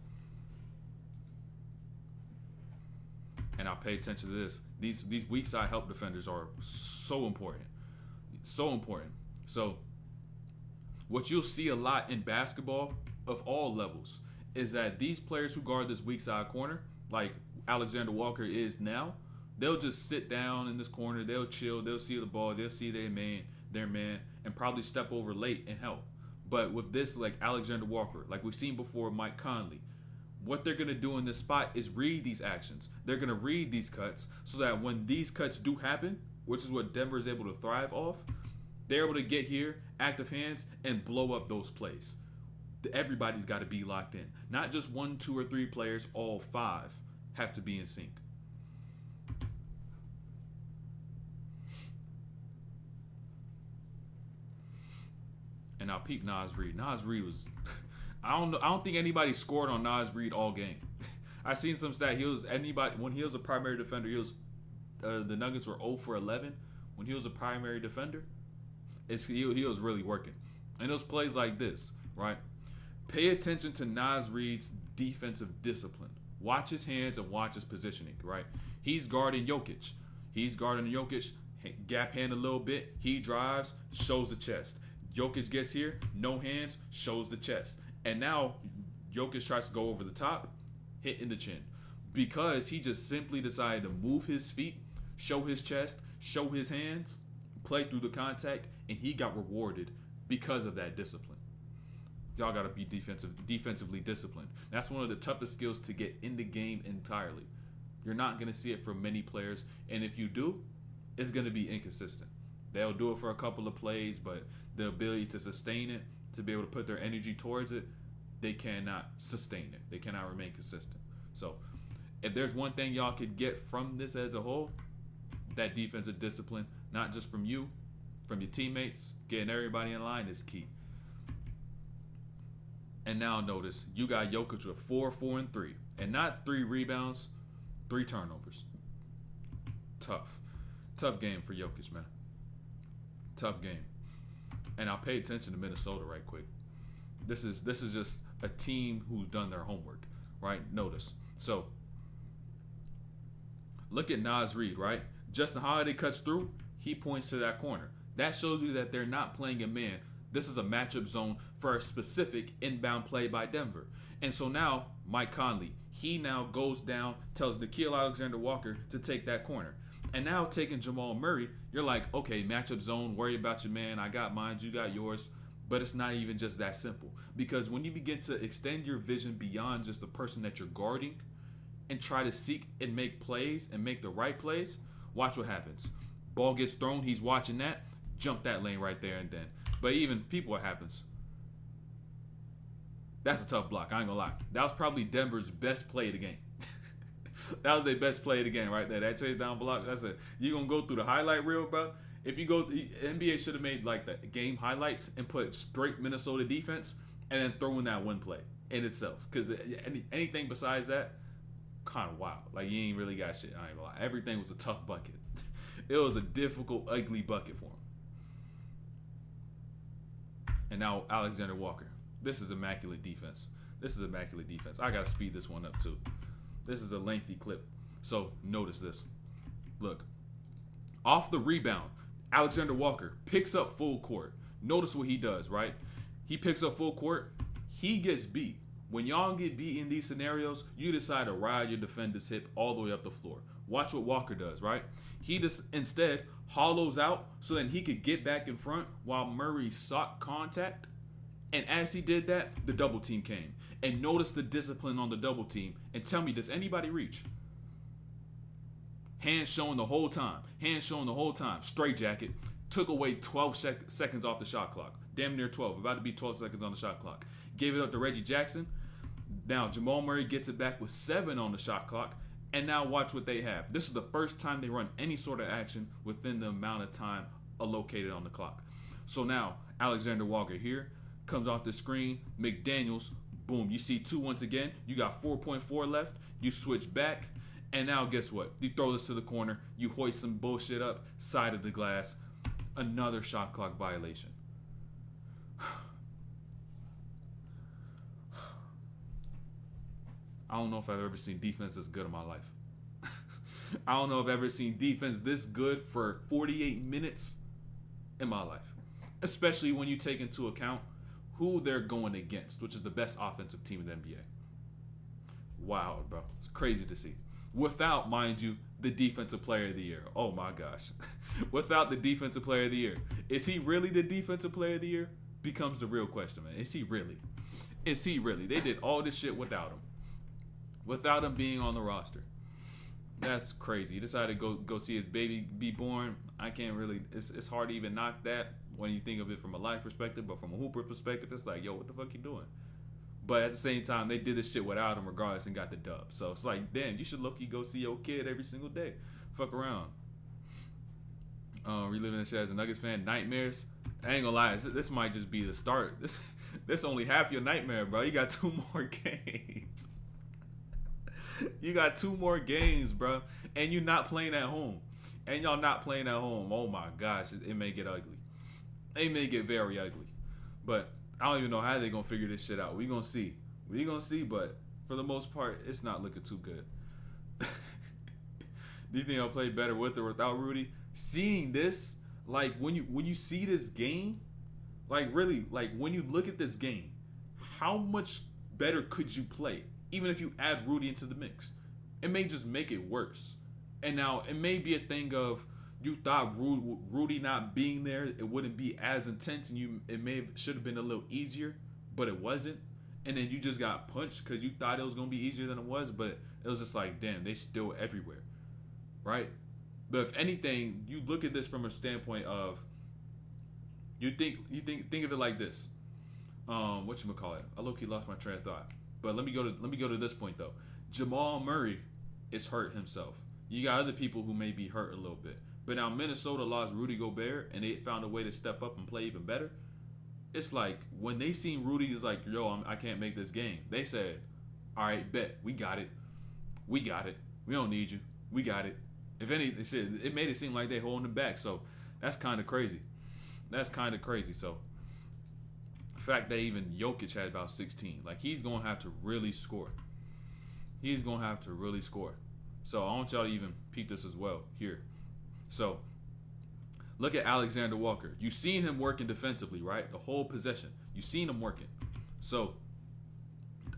And I'll pay attention to this. These weak side help defenders are so important. So important. So what you'll see a lot in basketball of all levels is that these players who guard this weak side corner, like Alexander Walker is now, they'll just sit down in this corner, they'll chill, they'll see the ball, they'll see their man, and probably step over late and help. But with this, like Alexander Walker, like we've seen before, Mike Conley, what they're going to do in this spot is read these actions. They're going to read these cuts so that when these cuts do happen, which is what Denver is able to thrive off, they're able to get here, active hands, and blow up those plays. Everybody's got to be locked in. Not just 1, 2, or 3 players, all 5 have to be in sync. And now peep Nas Reed. Nas Reed was I don't think anybody scored on Nas Reed all game. I seen some stat. When he was a primary defender, the Nuggets were 0 for 11 when he was a primary defender. He was really working. And those plays like this, right? Pay attention to Nas Reed's defensive discipline. Watch his hands and watch his positioning, right? He's guarding Jokic. Gap hand a little bit. He drives, shows the chest. Jokic gets here, no hands, shows the chest. And now Jokic tries to go over the top, hit in the chin. Because he just simply decided to move his feet, show his chest, show his hands, play through the contact, and he got rewarded because of that discipline. Y'all got to be defensively disciplined. That's one of the toughest skills to get in the game entirely. You're not going to see it from many players, and if you do, it's going to be inconsistent. They'll do it for a couple of plays, but the ability to sustain it, to be able to put their energy towards it, they cannot sustain it. They cannot remain consistent. So if there's one thing y'all could get from this as a whole, that defensive discipline, not just from you, from your teammates, getting everybody in line is key. And now notice, you got Jokic with 4, 4, and 3. And not 3 rebounds, 3 turnovers. Tough game for Jokic, man. Tough game. And I'll pay attention to Minnesota right quick. This is just a team who's done their homework, right? Notice. So, look at Nas Reed, right? Justin Holiday cuts through. He points to that corner. That shows you that they're not playing a man. This is a matchup zone for a specific inbound play by Denver. And so now, Mike Conley, he now goes down, tells Nickeil Alexander-Walker to take that corner. And now taking Jamal Murray, you're like, okay, matchup zone, worry about your man. I got mine, you got yours. But it's not even just that simple. Because when you begin to extend your vision beyond just the person that you're guarding and try to seek and make plays and make the right plays, watch what happens. Ball gets thrown, he's watching that, jump that lane right there and then. But even peep what happens. That's a tough block, I ain't gonna lie. That was probably Denver's best play of the game. That was their best play of the game right there. That chase down block, that's it. You gonna go through the highlight reel, bro? If you go, NBA should have made like the game highlights and put straight Minnesota defense and then throw in that one play in itself. Because anything besides that, kind of wild. Like, you ain't really got shit, I ain't gonna lie. Everything was a tough bucket. It was a difficult, ugly bucket for him. And now Alexander Walker. This is immaculate defense. I gotta speed this one up too. This is a lengthy clip. So notice this. Look. Off the rebound, Alexander Walker picks up full court. Notice what he does, right? He picks up full court. He gets beat. When y'all get beat in these scenarios, you decide to ride your defender's hip all the way up the floor. Watch what Walker does, right? He just instead hollows out so then he could get back in front while Murray sought contact. And as he did that, the double team came. And notice the discipline on the double team. And tell me, does anybody reach? Hands showing the whole time. Straight jacket. Took away 12 seconds off the shot clock. Damn near 12. About to be 12 seconds on the shot clock. Gave it up to Reggie Jackson. Now Jamal Murray gets it back with 7 on the shot clock. And now watch what they have. This is the first time they run any sort of action within the amount of time allocated on the clock. So now, Alexander Walker here, comes off the screen, McDaniels, boom. You see 2 once again. You got 4.4 left. You switch back. And now guess what? You throw this to the corner. You hoist some bullshit up, side of the glass. Another shot clock violation. I don't know if I've ever seen defense this good in my life. I don't know if I've ever seen defense this good for 48 minutes in my life. Especially when you take into account who they're going against, which is the best offensive team in the NBA. Wow, bro. It's crazy to see. Without, mind you, the defensive player of the year. Oh my gosh. Without the defensive player of the year. Is he really the defensive player of the year? Becomes the real question, man. Is he really? Is he really? They did all this shit without him. Without him being on the roster. That's crazy. He decided to go see his baby be born. I can't really, it's hard to even knock that when you think of it from a life perspective, but from a hooper perspective, it's like, yo, what the fuck you doing? But at the same time, they did this shit without him regardless and got the dub. So it's like, damn, you should low-key go see your kid every single day. Fuck around. Reliving this shit as a Nuggets fan. Nightmares. I ain't gonna lie, this might just be the start. This only half your nightmare, bro. You got 2 more games. You got 2 more games, bro. And you're not playing at home. And y'all not playing at home. Oh my gosh, it may get ugly. It may get very ugly. But I don't even know how they're going to figure this shit out. We going to see. We going to see, but for the most part, it's not looking too good. Do you think I'll play better with or without Rudy? Seeing this, like when you see this game, like really, like when you look at this game, how much better could you play? Even if you add Rudy into the mix, it may just make it worse. And now it may be a thing of you thought Rudy not being there, it wouldn't be as intense, and should have been a little easier, but it wasn't. And then you just got punched because you thought it was gonna be easier than it was, but it was just like, damn, they still everywhere, right? But if anything, you look at this from a standpoint of you think of it like this. Whatchamacallit? I low-key lost my train of thought. But let me go to this point though. Jamal Murray is hurt himself. You got other people who may be hurt a little bit. But now Minnesota lost Rudy Gobert and they found a way to step up and play even better. It's like when they seen Rudy is like, yo, I can't make this game. They said, all right, bet. We got it. We got it. We don't need you. We got it. If anything, it made it seem like they holding him back. So that's kind of crazy. That's kind of crazy. So the fact that even Jokic had about 16, like he's going to have to really score. He's going to have to really score. So I want y'all to even peep this as well here. So look at Alexander Walker. You seen him working defensively, right? The whole possession. You seen him working. So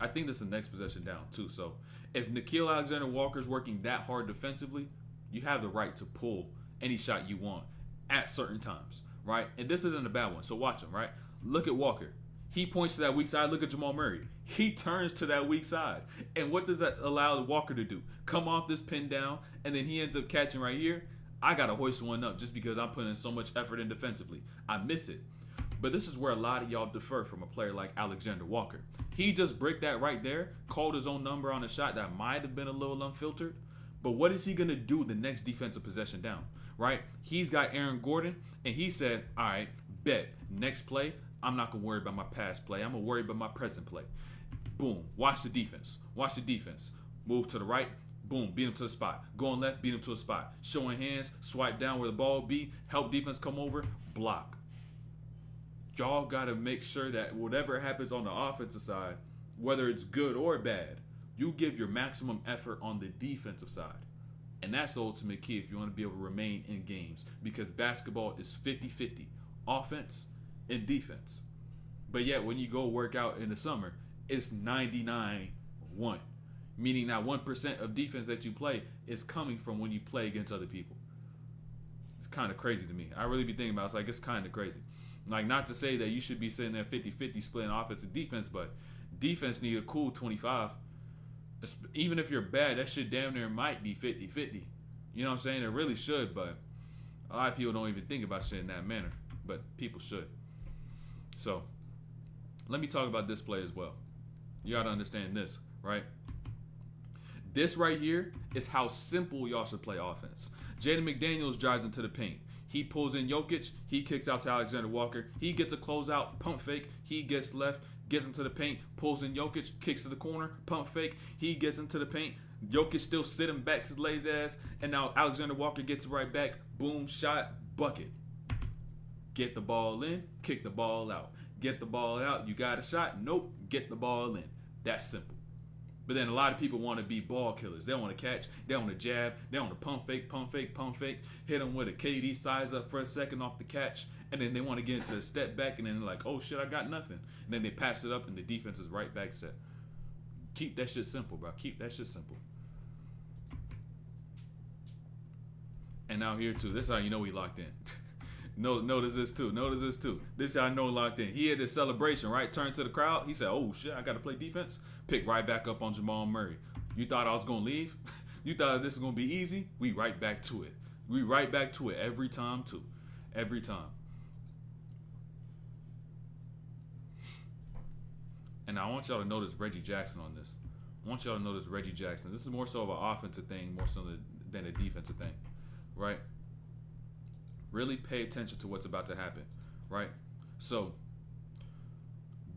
I think this is the next possession down too. So if Nickeil Alexander Walker's working that hard defensively, you have the right to pull any shot you want at certain times, right? And this isn't a bad one. So watch him, right? Look at Walker. He points to that weak side. Look at Jamal Murray. He turns to that weak side. And what does that allow Walker to do? Come off this pin down, and then he ends up catching right here. I got to hoist one up just because I'm putting in so much effort in defensively. I miss it. But this is where a lot of y'all defer from a player like Alexander Walker. He just bricked that right there, called his own number on a shot that might have been a little unfiltered. But what is he going to do the next defensive possession down, right? He's got Aaron Gordon, and he said, all right, bet, next play, I'm not going to worry about my past play. I'm going to worry about my present play. Boom. Watch the defense. Watch the defense. Move to the right. Boom. Beat him to the spot. Going left. Beat him to a spot. Showing hands. Swipe down where the ball be. Help defense come over. Block. Y'all got to make sure that whatever happens on the offensive side, whether it's good or bad, you give your maximum effort on the defensive side. And that's the ultimate key if you want to be able to remain in games. Because basketball is 50-50. Offense and defense. But yet when you go work out in the summer, it's 99-1. Meaning that 1% of defense that you play is coming from when you play against other people. It's kind of crazy to me. I really be thinking about it. It's like, it's kind of crazy. Like, not to say that you should be sitting there 50-50 splitting offense and defense, but defense need a cool 25. Even if you're bad, that shit damn near might be 50-50. You know what I'm saying? It really should, but a lot of people don't even think about shit in that manner. But people should. So, let me talk about this play as well. You got to understand this, right? This right here is how simple y'all should play offense. Jaden McDaniels drives into the paint. He pulls in Jokic. He kicks out to Alexander Walker. He gets a closeout, pump fake. He gets left, gets into the paint, pulls in Jokic, kicks to the corner, pump fake. He gets into the paint. Jokic still sitting back his lazy ass. And now Alexander Walker gets right back. Boom, shot, bucket. Get the ball in, kick the ball out. Get the ball out. You got a shot? Nope. Get the ball in. That's simple. But then a lot of people want to be ball killers. They want to catch. They want to jab. They want to pump fake, pump fake, pump fake. Hit them with a KD size up for a second off the catch. And then they want to get into a step back. And then they're like, oh, shit, I got nothing. And then they pass it up and the defense is right back set. Keep that shit simple, bro. Keep that shit simple. And now here, too. This is how you know he locked in. Notice this too. This is how I know locked in. He had this celebration, right? Turned to the crowd. He said, oh, shit, I got to play defense. Pick right back up on Jamal Murray. You thought I was going to leave? You thought this was going to be easy? We right back to it. We right back to it every time, too. Every time. And I want y'all to notice Reggie Jackson on this. I want y'all to notice Reggie Jackson. This is more so of an offensive thing, more so than a defensive thing, right? Really pay attention to what's about to happen, right? So,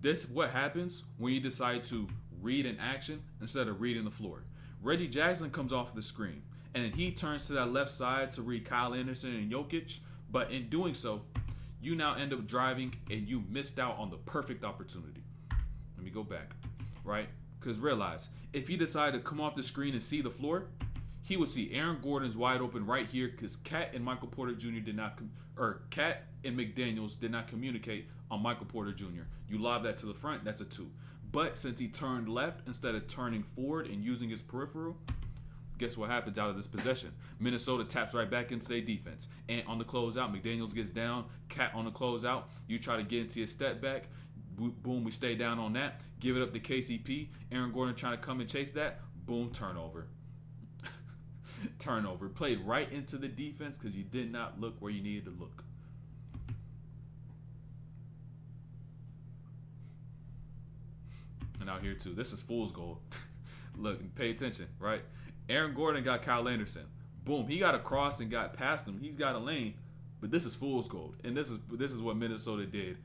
this what happens when you decide to read an action instead of reading the floor. Reggie Jackson comes off the screen, and then he turns to that left side to read Kyle Anderson and Jokic, but in doing so, you now end up driving, and you missed out on the perfect opportunity. Let me go back, right? Because realize, if he decided to come off the screen and see the floor, he would see Aaron Gordon's wide open right here because Cat and Michael Porter Jr. Cat and McDaniels did not communicate on Michael Porter Jr. You lob that to the front, that's a 2. But since he turned left instead of turning forward and using his peripheral, guess what happens out of this possession? Minnesota taps right back into their defense. And on the closeout, McDaniels gets down. Cat on the closeout. You try to get into your step back. Boom, we stay down on that. Give it up to KCP. Aaron Gordon trying to come and chase that. Boom, turnover. Turnover. Played right into the defense because you did not look where you needed to look. And out here too. This is fool's gold. Look, pay attention, right? Aaron Gordon got Kyle Anderson. Boom. He got across and got past him. He's got a lane. But this is fool's gold. And this is what Minnesota did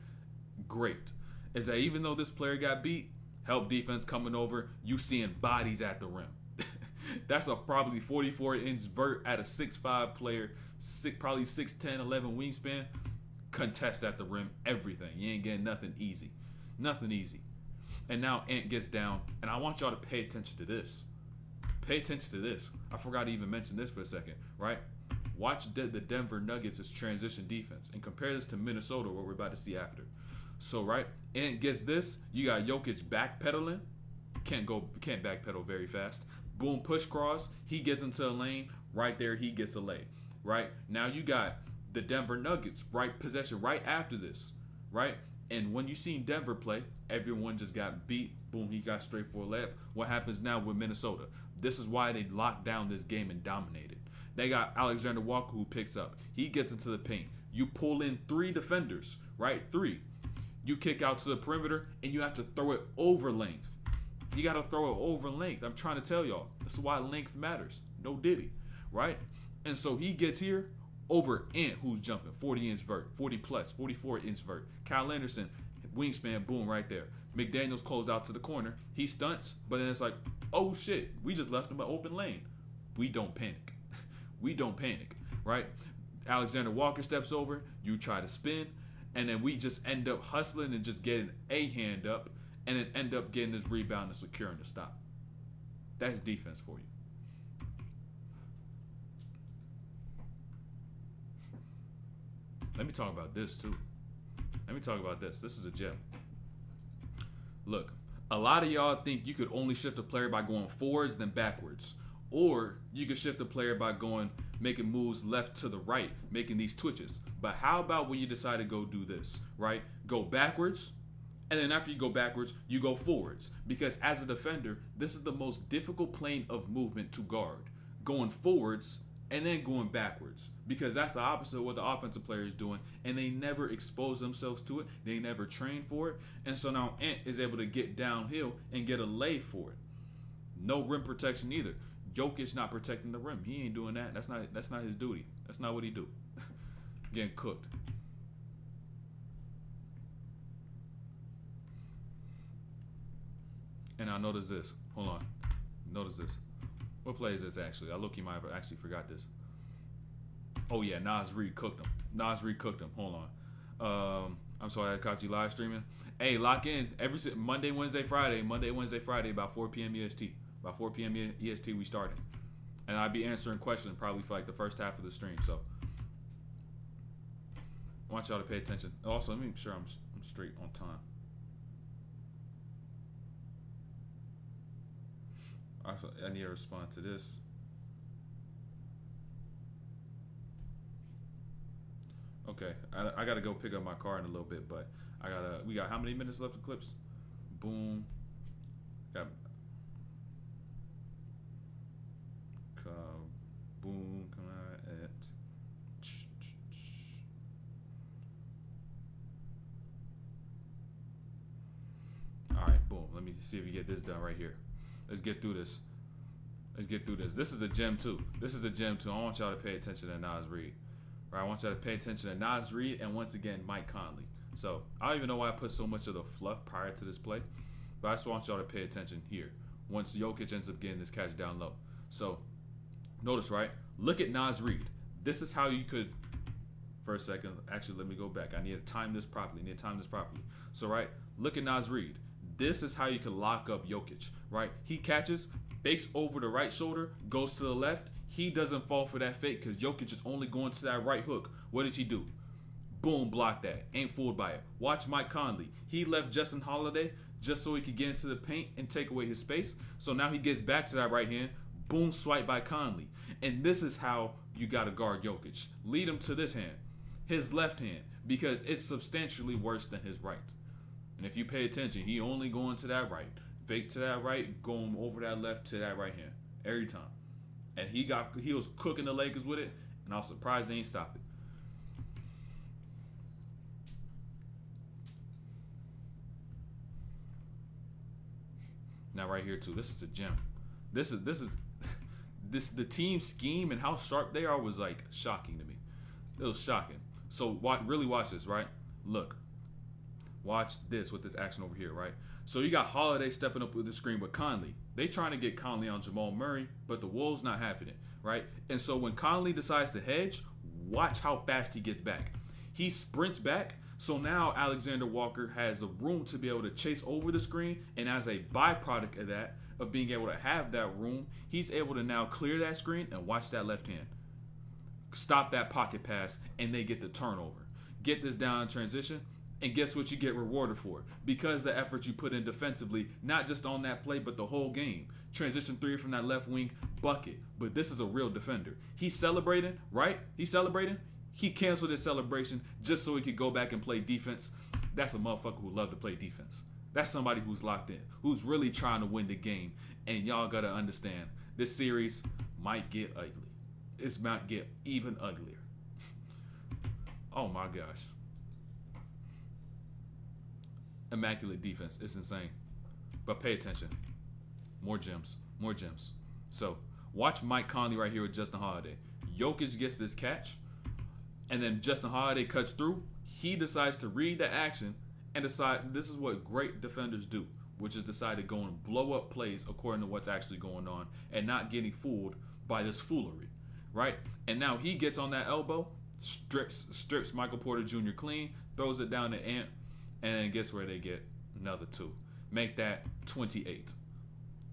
great. Is that even though this player got beat, help defense coming over, you seeing bodies at the rim. That's a probably 44-inch vert at a 6'5 player, probably 6'10", 11 wingspan. Contest at the rim, everything. You ain't getting nothing easy. Nothing easy. And now Ant gets down, and I want y'all to pay attention to this. Pay attention to this. I forgot to even mention this for a second, right? Watch the Denver Nuggets' transition defense and compare this to Minnesota, what we're about to see after. So, right, Ant gets this. You got Jokic backpedaling. Can't backpedal very fast. Boom, push cross. He gets into a lane. Right there, he gets a lay. Right? Now you got the Denver Nuggets, right, possession right after this. Right? And when you seen Denver play, everyone just got beat. Boom, he got straight for a layup. What happens now with Minnesota? This is why they locked down this game and dominated. They got Alexander Walker who picks up. He gets into the paint. You pull in 3 defenders, right? 3. You kick out to the perimeter, and you have to throw it over length. You got to throw it over length. I'm trying to tell y'all. This is why length matters. No diddy, right? And so he gets here over Ant, who's jumping 40-inch vert, 40 plus, 44-inch vert. Kyle Anderson, wingspan, boom, right there. McDaniels close out to the corner. He stunts, but then it's like, oh shit, we just left him an open lane. We don't panic. We don't panic, right? Alexander Walker steps over. You try to spin, and then we just end up hustling and just getting a hand up, and then end up getting this rebound and securing the stop. That's defense for you. Let me talk about this too. Let me talk about this. This is a gem. Look, a lot of y'all think you could only shift a player by going forwards then backwards. Or you could shift a player by making moves left to the right, making these twitches. But how about when you decide to go do this, right? Go backwards, and then after you go backwards, you go forwards. Because as a defender, this is the most difficult plane of movement to guard. Going forwards and then going backwards. Because that's the opposite of what the offensive player is doing. And they never expose themselves to it. They never train for it. And so now Ant is able to get downhill and get a lay for it. No rim protection either. Jokic not protecting the rim. He ain't doing that. That's not his duty. That's not what he do. Getting cooked. And now notice this. Hold on. Notice this. What play is this actually? I look, you might have actually forgot this. Oh yeah, Nas Reed cooked him. Nas Reed cooked him. Hold on. I'm sorry I caught you live streaming. Hey, lock in every Monday, Wednesday, Friday. Monday, Wednesday, Friday, about 4 p.m. EST. About 4 p.m. EST, we starting. And I'll be answering questions probably for like the first half of the stream. So I want y'all to pay attention. Also, let me make sure I'm straight on time. Also, I need to respond to this. Okay, I gotta go pick up my car in a little bit, but we got how many minutes left of clips? Boom. Got boom. Come on at. All right, boom. Let me see if we get this done right here. Let's get through this. This is a gem too. I want y'all to pay attention to Nas Reed. Right, I want y'all to pay attention to Nas Reed and once again Mike Conley. So I don't even know why I put so much of the fluff prior to this play, but I just want y'all to pay attention here. Once Jokic ends up getting this catch down low. So notice, right? Look at Nas Reed. This is how you could. For a second, actually, let me go back. I need to time this properly. So right, look at Nas Reed. This is how you can lock up Jokic, right? He catches, fakes over the right shoulder, goes to the left. He doesn't fall for that fake because Jokic is only going to that right hook. What does he do? Boom, block that. Ain't fooled by it. Watch Mike Conley. He left Justin Holiday just so he could get into the paint and take away his space. So now he gets back to that right hand. Boom, swipe by Conley. And this is how you got to guard Jokic. Lead him to this hand, his left hand, because it's substantially worse than his right. And if you pay attention, he only going to that right. Fake to that right, going over that left to that right hand. Every time. And he was cooking the Lakers with it, and I was surprised they ain't stop it. Now right here too, this is a gem. This is the team scheme and how sharp they are was like shocking to me. It was shocking. So really watch this, right? Look. Watch this with this action over here, right? So you got Holiday stepping up with the screen with Conley. They trying to get Conley on Jamal Murray, but the Wolves not having it, right? And so when Conley decides to hedge, watch how fast he gets back. He sprints back, so now Alexander Walker has the room to be able to chase over the screen, and as a byproduct of that, of being able to have that room, he's able to now clear that screen and watch that left hand. Stop that pocket pass, and they get the turnover. Get this down in transition. And guess what you get rewarded for? Because the effort you put in defensively, not just on that play, but the whole game. Transition three from that left wing, bucket. But this is a real defender. He's celebrating, right? He's celebrating. He canceled his celebration just so he could go back and play defense. That's a motherfucker who love to play defense. That's somebody who's locked in, who's really trying to win the game. And y'all got to understand, this series might get ugly. It might get even uglier. Oh my gosh. Immaculate defense. It's insane. But pay attention. More gems. So watch Mike Conley right here with Justin Holiday. Jokic gets this catch, and then Justin Holiday cuts through. He decides to read the action and decide this is what great defenders do, which is decide to go and blow up plays according to what's actually going on and not getting fooled by this foolery, right? And now he gets on that elbow, strips Michael Porter Jr. clean, throws it down to Ant. And then guess where they get? Another two. Make that 28.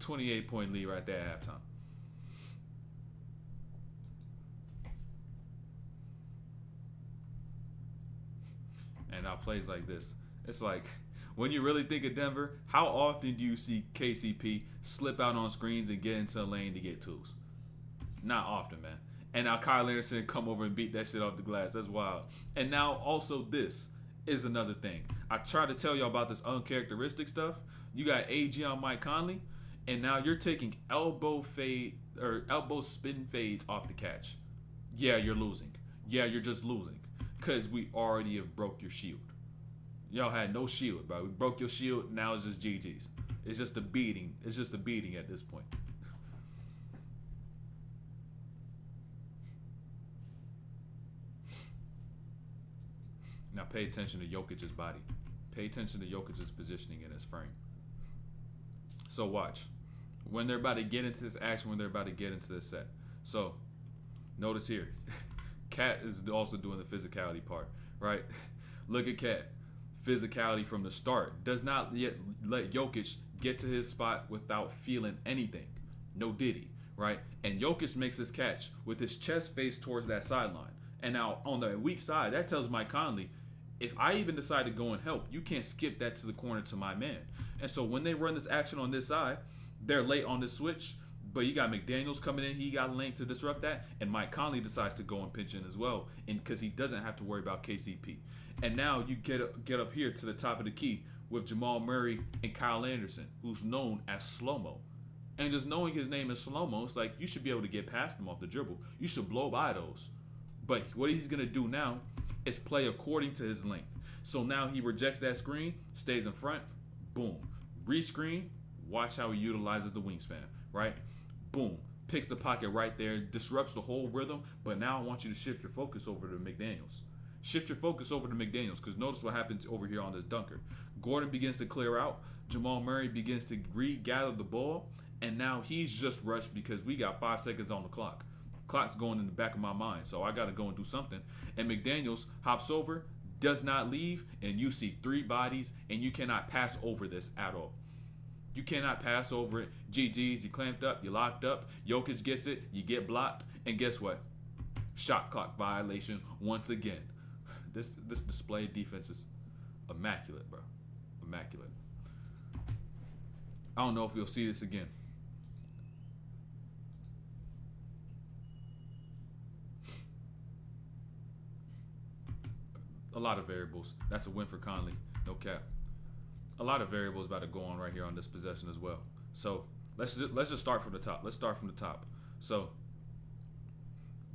28-point lead right there at halftime. And now plays like this. It's like, when you really think of Denver, how often do you see KCP slip out on screens and get into a lane to get twos? Not often, man. And now Kyle Anderson come over and beat that shit off the glass. That's wild. And now also this is another thing. I try to tell y'all about this uncharacteristic stuff. You got AG on Mike Conley, and now you're taking elbow spin fades off the catch. Yeah, you're losing. Yeah, you're just losing. Because we already have broke your shield. Y'all had no shield, bro. We broke your shield, now it's just GG's. It's just a beating. It's just a beating at this point. Now pay attention to Jokic's body. Pay attention to Jokic's positioning in his frame. So watch. When they're about to get into this action, when they're about to get into this set. So notice here. Cat is also doing the physicality part, right? Look at Cat. Physicality from the start. Does not yet let Jokic get to his spot without feeling anything. No diddy, right? And Jokic makes his catch with his chest face towards that sideline. And now on the weak side, that tells Mike Conley, if I even decide to go and help, you can't skip that to the corner to my man. And so when they run this action on this side, they're late on this switch, but you got McDaniels coming in. He got length to disrupt that. And Mike Conley decides to go and pinch in as well, and because he doesn't have to worry about KCP. And now you get up here to the top of the key with Jamal Murray and Kyle Anderson, who's known as Slow-Mo. And just knowing his name is Slow-Mo, it's like you should be able to get past him off the dribble. You should blow by those. But what he's going to do now is play according to his length. So now he rejects that screen, stays in front, boom. Rescreen, watch how he utilizes the wingspan, right? Boom. Picks the pocket right there, disrupts the whole rhythm, but now I want you to shift your focus over to McDaniels. Shift your focus over to McDaniels, because notice what happens over here on this dunker. Gordon begins to clear out. Jamal Murray begins to regather the ball, and now he's just rushed because we got 5 seconds on the clock. Clock's going in the back of my mind, so I got to go and do something. And McDaniels hops over, does not leave, and you see 3 bodies, and you cannot pass over this at all. You cannot pass over it. GG's, you clamped up, you locked up. Jokic gets it, you get blocked, and guess what? Shot clock violation once again. This display defense is immaculate, bro. Immaculate. I don't know if we'll see this again. A lot of variables. That's a win for Conley. No cap. A lot of variables about to go on right here on this possession as well. So let's just start from the top. Let's start from the top. So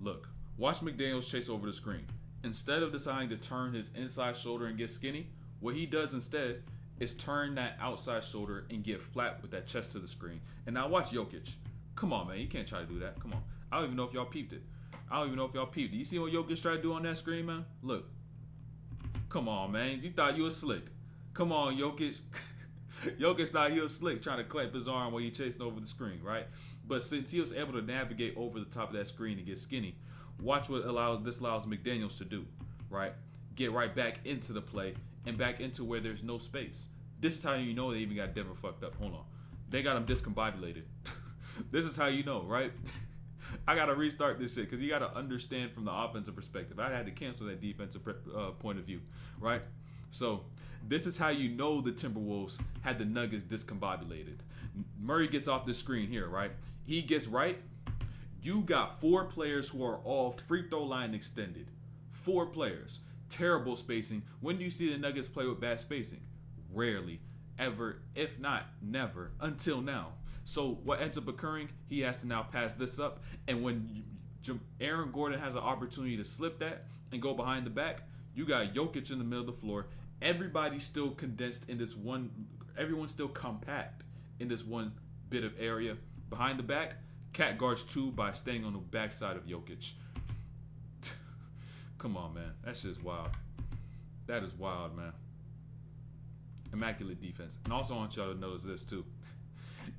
look, watch McDaniels chase over the screen. Instead of deciding to turn his inside shoulder and get skinny, what he does instead is turn that outside shoulder and get flat with that chest to the screen. And now watch Jokic. Come on, man. You can't try to do that. Come on. I don't even know if y'all peeped it. You see what Jokic tried to do on that screen, man? Look. Come on, man. You thought you was slick. Come on, Jokic. Jokic thought he was slick trying to clamp his arm while he chasing over the screen, right? But since he was able to navigate over the top of that screen and get skinny, watch what this allows McDaniels to do, right? Get right back into the play and back into where there's no space. This is how you know they even got Denver fucked up. Hold on. They got him discombobulated. This is how you know, right? I got to restart this shit because you got to understand from the offensive perspective. I had to cancel that defensive point of view, right? So this is how you know the Timberwolves had the Nuggets discombobulated. Murray gets off the screen here, right? He gets right. You got 4 players who are all free throw line extended. 4 players. Terrible spacing. When do you see the Nuggets play with bad spacing? Rarely. Ever. If not, never. Until now. So what ends up occurring, he has to now pass this up. And when Aaron Gordon has an opportunity to slip that and go behind the back, you got Jokic in the middle of the floor. Everybody's still condensed in this one. Everyone's still compact in this one bit of area. Behind the back, Cat guards 2 by staying on the backside of Jokic. Come on, man. That's just wild. That is wild, man. Immaculate defense. And also I want y'all to notice this, too.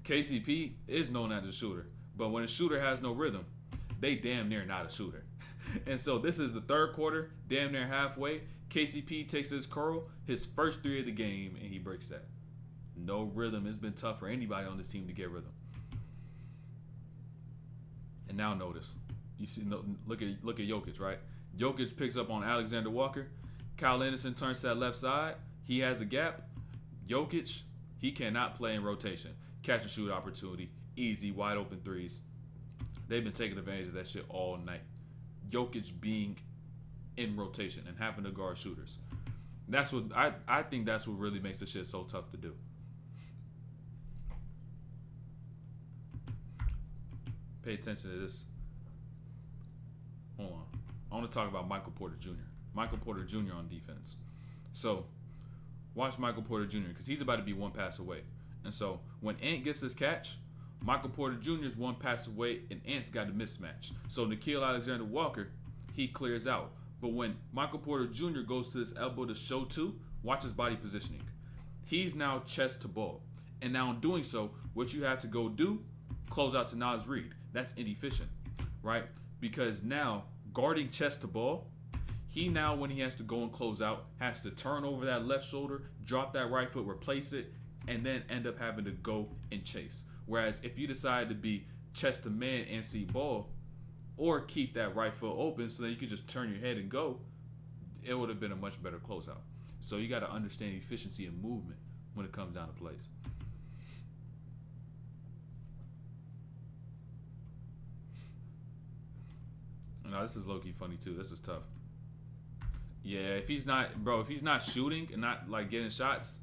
KCP is known as a shooter. But when a shooter has no rhythm, they damn near not a shooter. And so this is the third quarter, damn near halfway. KCP takes his curl, his first 3 of the game, and he breaks that. No rhythm. It's been tough for anybody on this team to get rhythm. And now notice, you see, look at Jokic, right? Jokic picks up on Alexander Walker. Kyle Anderson turns to that left side. He has a gap. Jokic, he cannot play in rotation. Catch and shoot opportunity, easy, wide open threes. They've been taking advantage of that shit all night. Jokic being in rotation and having to guard shooters. That's what I think that's what really makes this shit so tough to do. Pay attention to this. Hold on. I want to talk about Michael Porter Jr. Michael Porter Jr. on defense. So, watch Michael Porter Jr. because he's about to be 1 pass away. And so, when Ant gets this catch, Michael Porter Jr. is 1 pass away and Ant's got a mismatch. So, Nickeil Alexander-Walker, he clears out. But when Michael Porter Jr. goes to his elbow to show two, watch his body positioning. He's now chest to ball. And now in doing so, what you have to go do, close out to Naz Reid. That's inefficient, right? Because now, guarding chest to ball, he now, when he has to go and close out, has to turn over that left shoulder, drop that right foot, replace it, and then end up having to go and chase. Whereas if you decide to be chest to man and see ball, or keep that right foot open so that you could just turn your head and go, it would have been a much better closeout. So you got to understand efficiency and movement when it comes down to plays. Now this is low-key funny too. This is tough. Yeah, if he's not shooting and not like getting shots,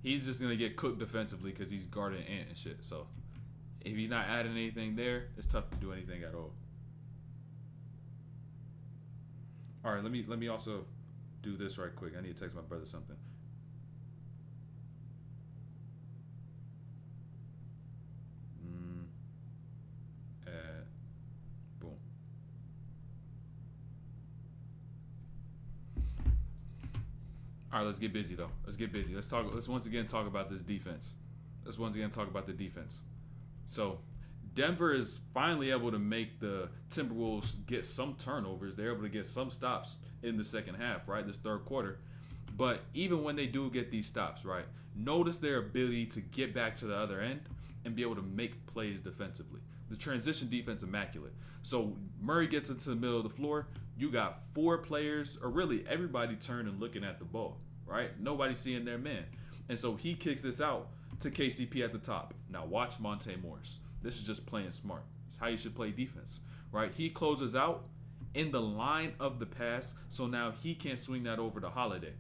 he's just gonna get cooked defensively because he's guarding Ant and shit. So if he's not adding anything there, it's tough to do anything at all. All right, let me also do this right quick. I need to text my brother something. Boom. All right, let's get busy though. Let's get busy. Let's once again talk about this defense. Let's once again talk about the defense. So Denver is finally able to make the Timberwolves get some turnovers. They're able to get some stops in the second half, right? This third quarter. But even when they do get these stops, right, notice their ability to get back to the other end and be able to make plays defensively. The transition defense, immaculate. So Murray gets into the middle of the floor. You got four players, or really everybody turning and looking at the ball, right? Nobody seeing their man. And so he kicks this out to KCP at the top. Now watch Monte Morris. This is just playing smart. It's how you should play defense, right? He closes out in the line of the pass, so now he can't swing that over to Holiday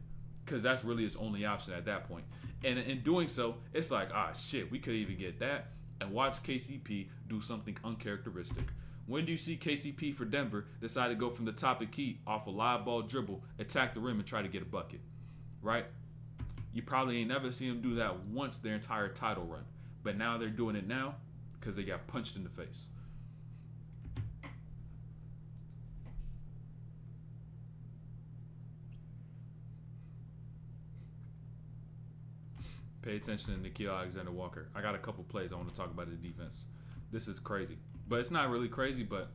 because that's really his only option at that point. And in doing so, it's like, shit, we could even get that. And watch KCP do something uncharacteristic. When do you see KCP for Denver decide to go from the top of the key off a live ball dribble, attack the rim, and try to get a bucket, right? You probably ain't never seen them do that once their entire title run. But now they're doing it now because they got punched in the face. Pay attention to Nickeil Alexander-Walker. I got a couple plays I want to talk about his defense. This is crazy. But it's not really crazy, but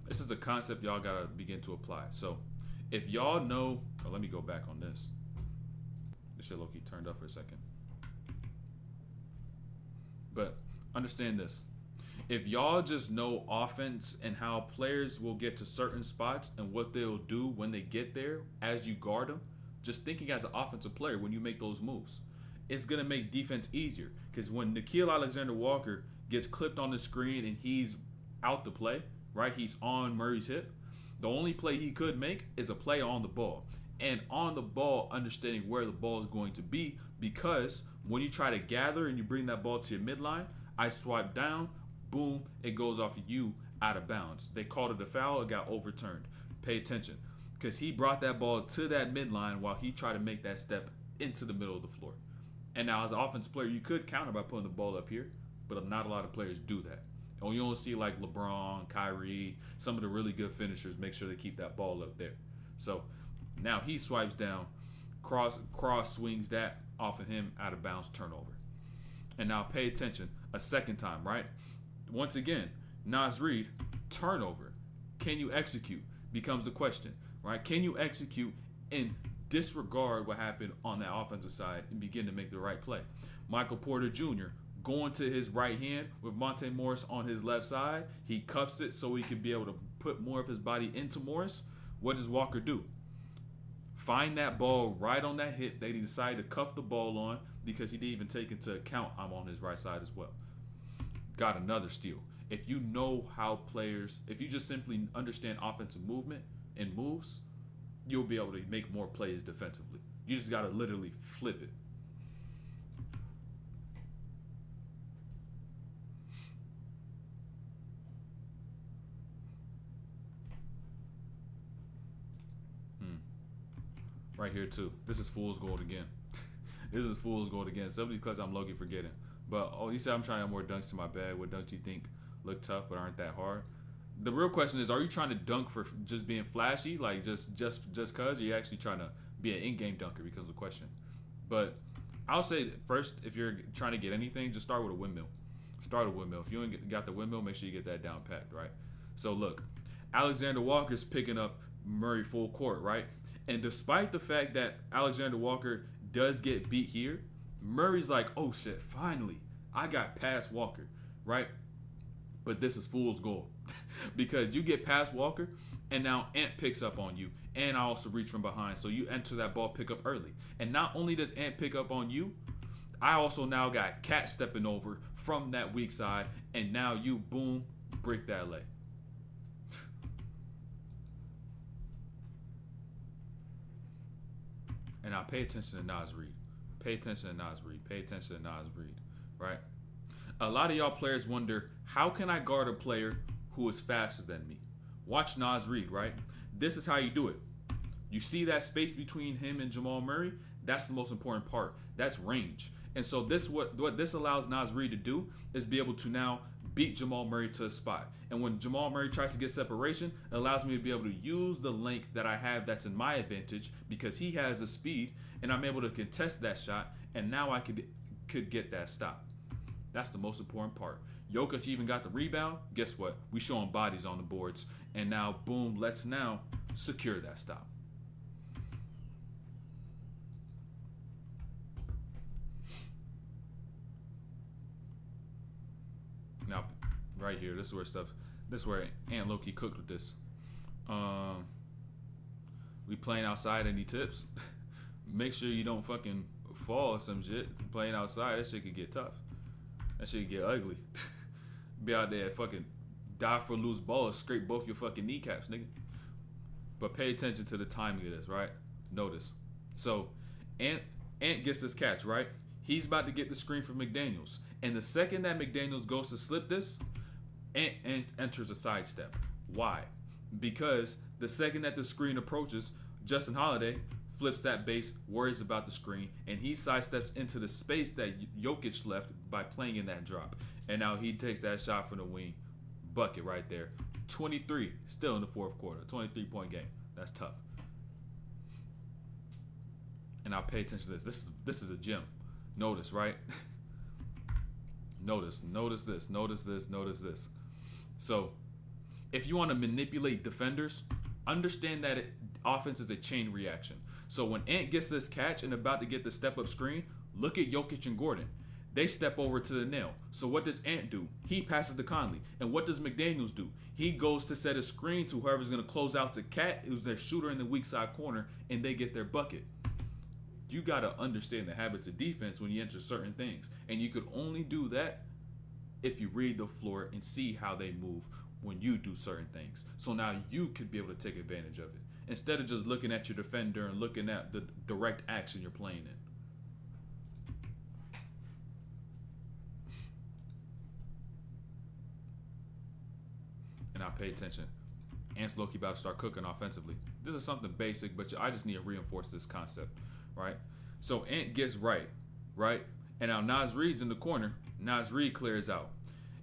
this is a concept y'all got to begin to apply. So if y'all know, let me go back on this. This shit low-key turned up for a second. But understand this. If y'all just know offense and how players will get to certain spots and what they'll do when they get there as you guard them, just thinking as an offensive player when you make those moves, it's going to make defense easier. Because when Nickeil Alexander-Walker gets clipped on the screen and he's out the play, right? He's on Murray's hip. The only play he could make is a play on the ball. And on the ball, understanding where the ball is going to be, because when you try to gather and you bring that ball to your midline, I swipe down, boom, it goes off of you out of bounds. They called it a foul, it got overturned. Pay attention. Because he brought that ball to that midline while he tried to make that step into the middle of the floor. And now as an offensive player, you could counter by putting the ball up here, but not a lot of players do that. And you don't see like LeBron, Kyrie, some of the really good finishers make sure they keep that ball up there. So now he swipes down, cross swings that off of him, out of bounds, turnover. And now pay attention a second time, right? Once again, Naz Reid, turnover. Can you execute? Becomes the question, right? Can you execute and disregard what happened on that offensive side and begin to make the right play? Michael Porter Jr. going to his right hand with Monte Morris on his left side. He cuffs it so he can be able to put more of his body into Morris. What does Walker do? Find that ball right on that hit that he decided to cuff the ball on because he didn't even take into account I'm on his right side as well. Got another steal. If you know how players, if you just simply understand offensive movement and moves, you'll be able to make more plays defensively. You just got to literally flip it. Right here too. This is fool's gold again. This is fool's gold again. Some of these clutches I'm low-key forgetting. But you said I'm trying to add more dunks to my bag. What dunks do you think look tough but aren't that hard? The real question is, are you trying to dunk for just being flashy, like just cause, or you actually trying to be an in-game dunker? Becomes the question. But I'll say first, if you're trying to get anything, just start with a windmill. Start a windmill. If you ain't got the windmill, make sure you get that down packed, right? So look, Alexander Walker's picking up Murray full court, right? And despite the fact that Alexander Walker does get beat here, Murray's like, oh shit, finally, I got past Walker, right? But this is fool's gold because you get past Walker and now Ant picks up on you, and I also reach from behind. So you enter that ball pickup early. And not only does Ant pick up on you, I also now got Cat stepping over from that weak side, and now you, boom, break that leg. And now pay attention to Naz Reid. Pay attention to Naz Reid. Pay attention to Naz Reid, right? A lot of y'all players wonder, how can I guard a player who is faster than me? Watch Naz Reid, right? This is how you do it. You see that space between him and Jamal Murray? That's the most important part. That's range. And so this what this allows Naz Reid to do is be able to now beat Jamal Murray to a spot. And when Jamal Murray tries to get separation, it allows me to be able to use the length that I have that's in my advantage because he has the speed, and I'm able to contest that shot, and now I could get that stop. That's the most important part. Jokic even got the rebound. Guess what? We showing bodies on the boards. And now, boom, let's now secure that stop. Now, right here, this is where Ant Loki cooked with this. We playing outside, any tips? Make sure you don't fucking fall or some shit. Playing outside, that shit could get tough. That shit could get ugly. Be out there fucking die for a loose ball and scrape both your fucking kneecaps, nigga. But pay attention to the timing of this, right? Notice. So, Ant gets this catch, right? He's about to get the screen from McDaniels. And the second that McDaniels goes to slip this, Ant enters a sidestep. Why? Because the second that the screen approaches, Justin Holiday flips that base, worries about the screen, and he sidesteps into the space that Jokic left by playing in that drop. And now he takes that shot from the wing. Bucket right there. 23, still in the fourth quarter. 23-point game. That's tough. And now pay attention to this. This is a gem. Notice, right? Notice this. So, if you want to manipulate defenders, understand that offense is a chain reaction. So when Ant gets this catch and about to get the step-up screen, look at Jokic and Gordon. They step over to the nail. So what does Ant do? He passes to Conley. And what does McDaniels do? He goes to set a screen to whoever's going to close out to Cat, who's their shooter in the weak side corner, and they get their bucket. You got to understand the habits of defense when you enter certain things. And you could only do that if you read the floor and see how they move when you do certain things. So now you could be able to take advantage of it, instead of just looking at your defender and looking at the direct action you're playing in. And now pay attention. Ant's low-key about to start cooking offensively. This is something basic, but I just need to reinforce this concept, right? So Ant gets right? And now Naz Reid's in the corner. Naz Reid clears out.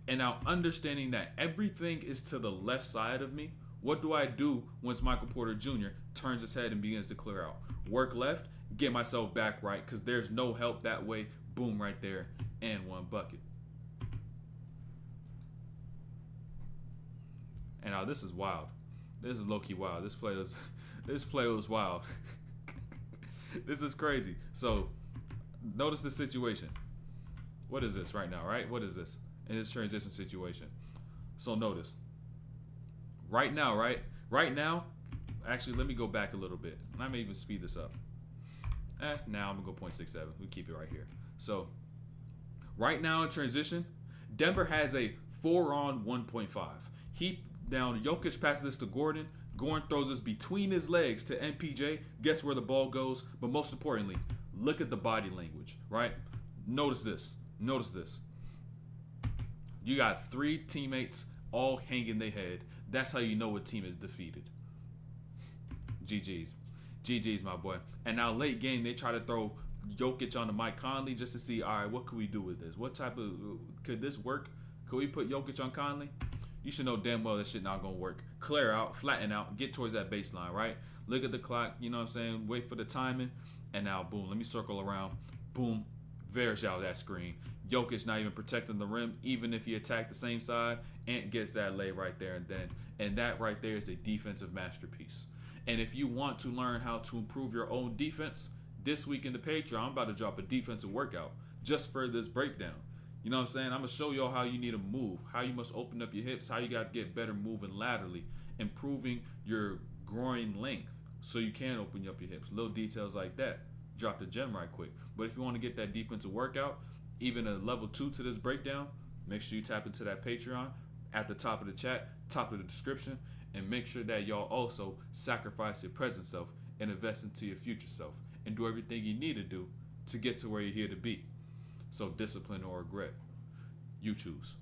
And now understanding that everything is to the left side of me, what do I do once Michael Porter Jr. turns his head and begins to clear out? Work left, get myself back right, because there's no help that way. Boom, right there, and one bucket. And now this is wild. This is low-key wild. This play was wild. This is crazy. So notice the situation. What is this right now, right? What is this? In this transition situation. So notice. Right now, actually, let me go back a little bit. And I may even speed this up. Now I'm going to go 0.67. We keep it right here. So, right now in transition, Denver has a 4-on 1.5. Down, Jokic passes this to Gordon. Gordon throws this between his legs to MPJ. Guess where the ball goes? But most importantly, look at the body language, right? Notice this. You got 3 teammates all hanging their head. That's how you know a team is defeated. GG's, my boy. And now late game, they try to throw Jokic on to Mike Conley just to see, all right, what could we do with this? What type of, could this work? Could we put Jokic on Conley? you should know damn well that shit not gonna work. Clear out, flatten out, get towards that baseline, right? Look at the clock, you know what I'm saying? Wait for the timing, and now boom, let me circle around. Boom, Varejao out that screen. Jokic not even protecting the rim, even if he attacked the same side. Ant gets that lay right there and then. And that right there is a defensive masterpiece. And if you want to learn how to improve your own defense, this week in the Patreon, I'm about to drop a defensive workout just for this breakdown. You know what I'm saying? I'm going to show y'all how you need to move, how you must open up your hips, how you got to get better moving laterally, improving your groin length so you can open up your hips. Little details like that. Drop the gem right quick. But if you want to get that defensive workout, even a level 2 to this breakdown, make sure you tap into that Patreon at the top of the chat, top of the description, and make sure that y'all also sacrifice your present self and invest into your future self and do everything you need to do to get to where you're here to be. So discipline or regret, you choose.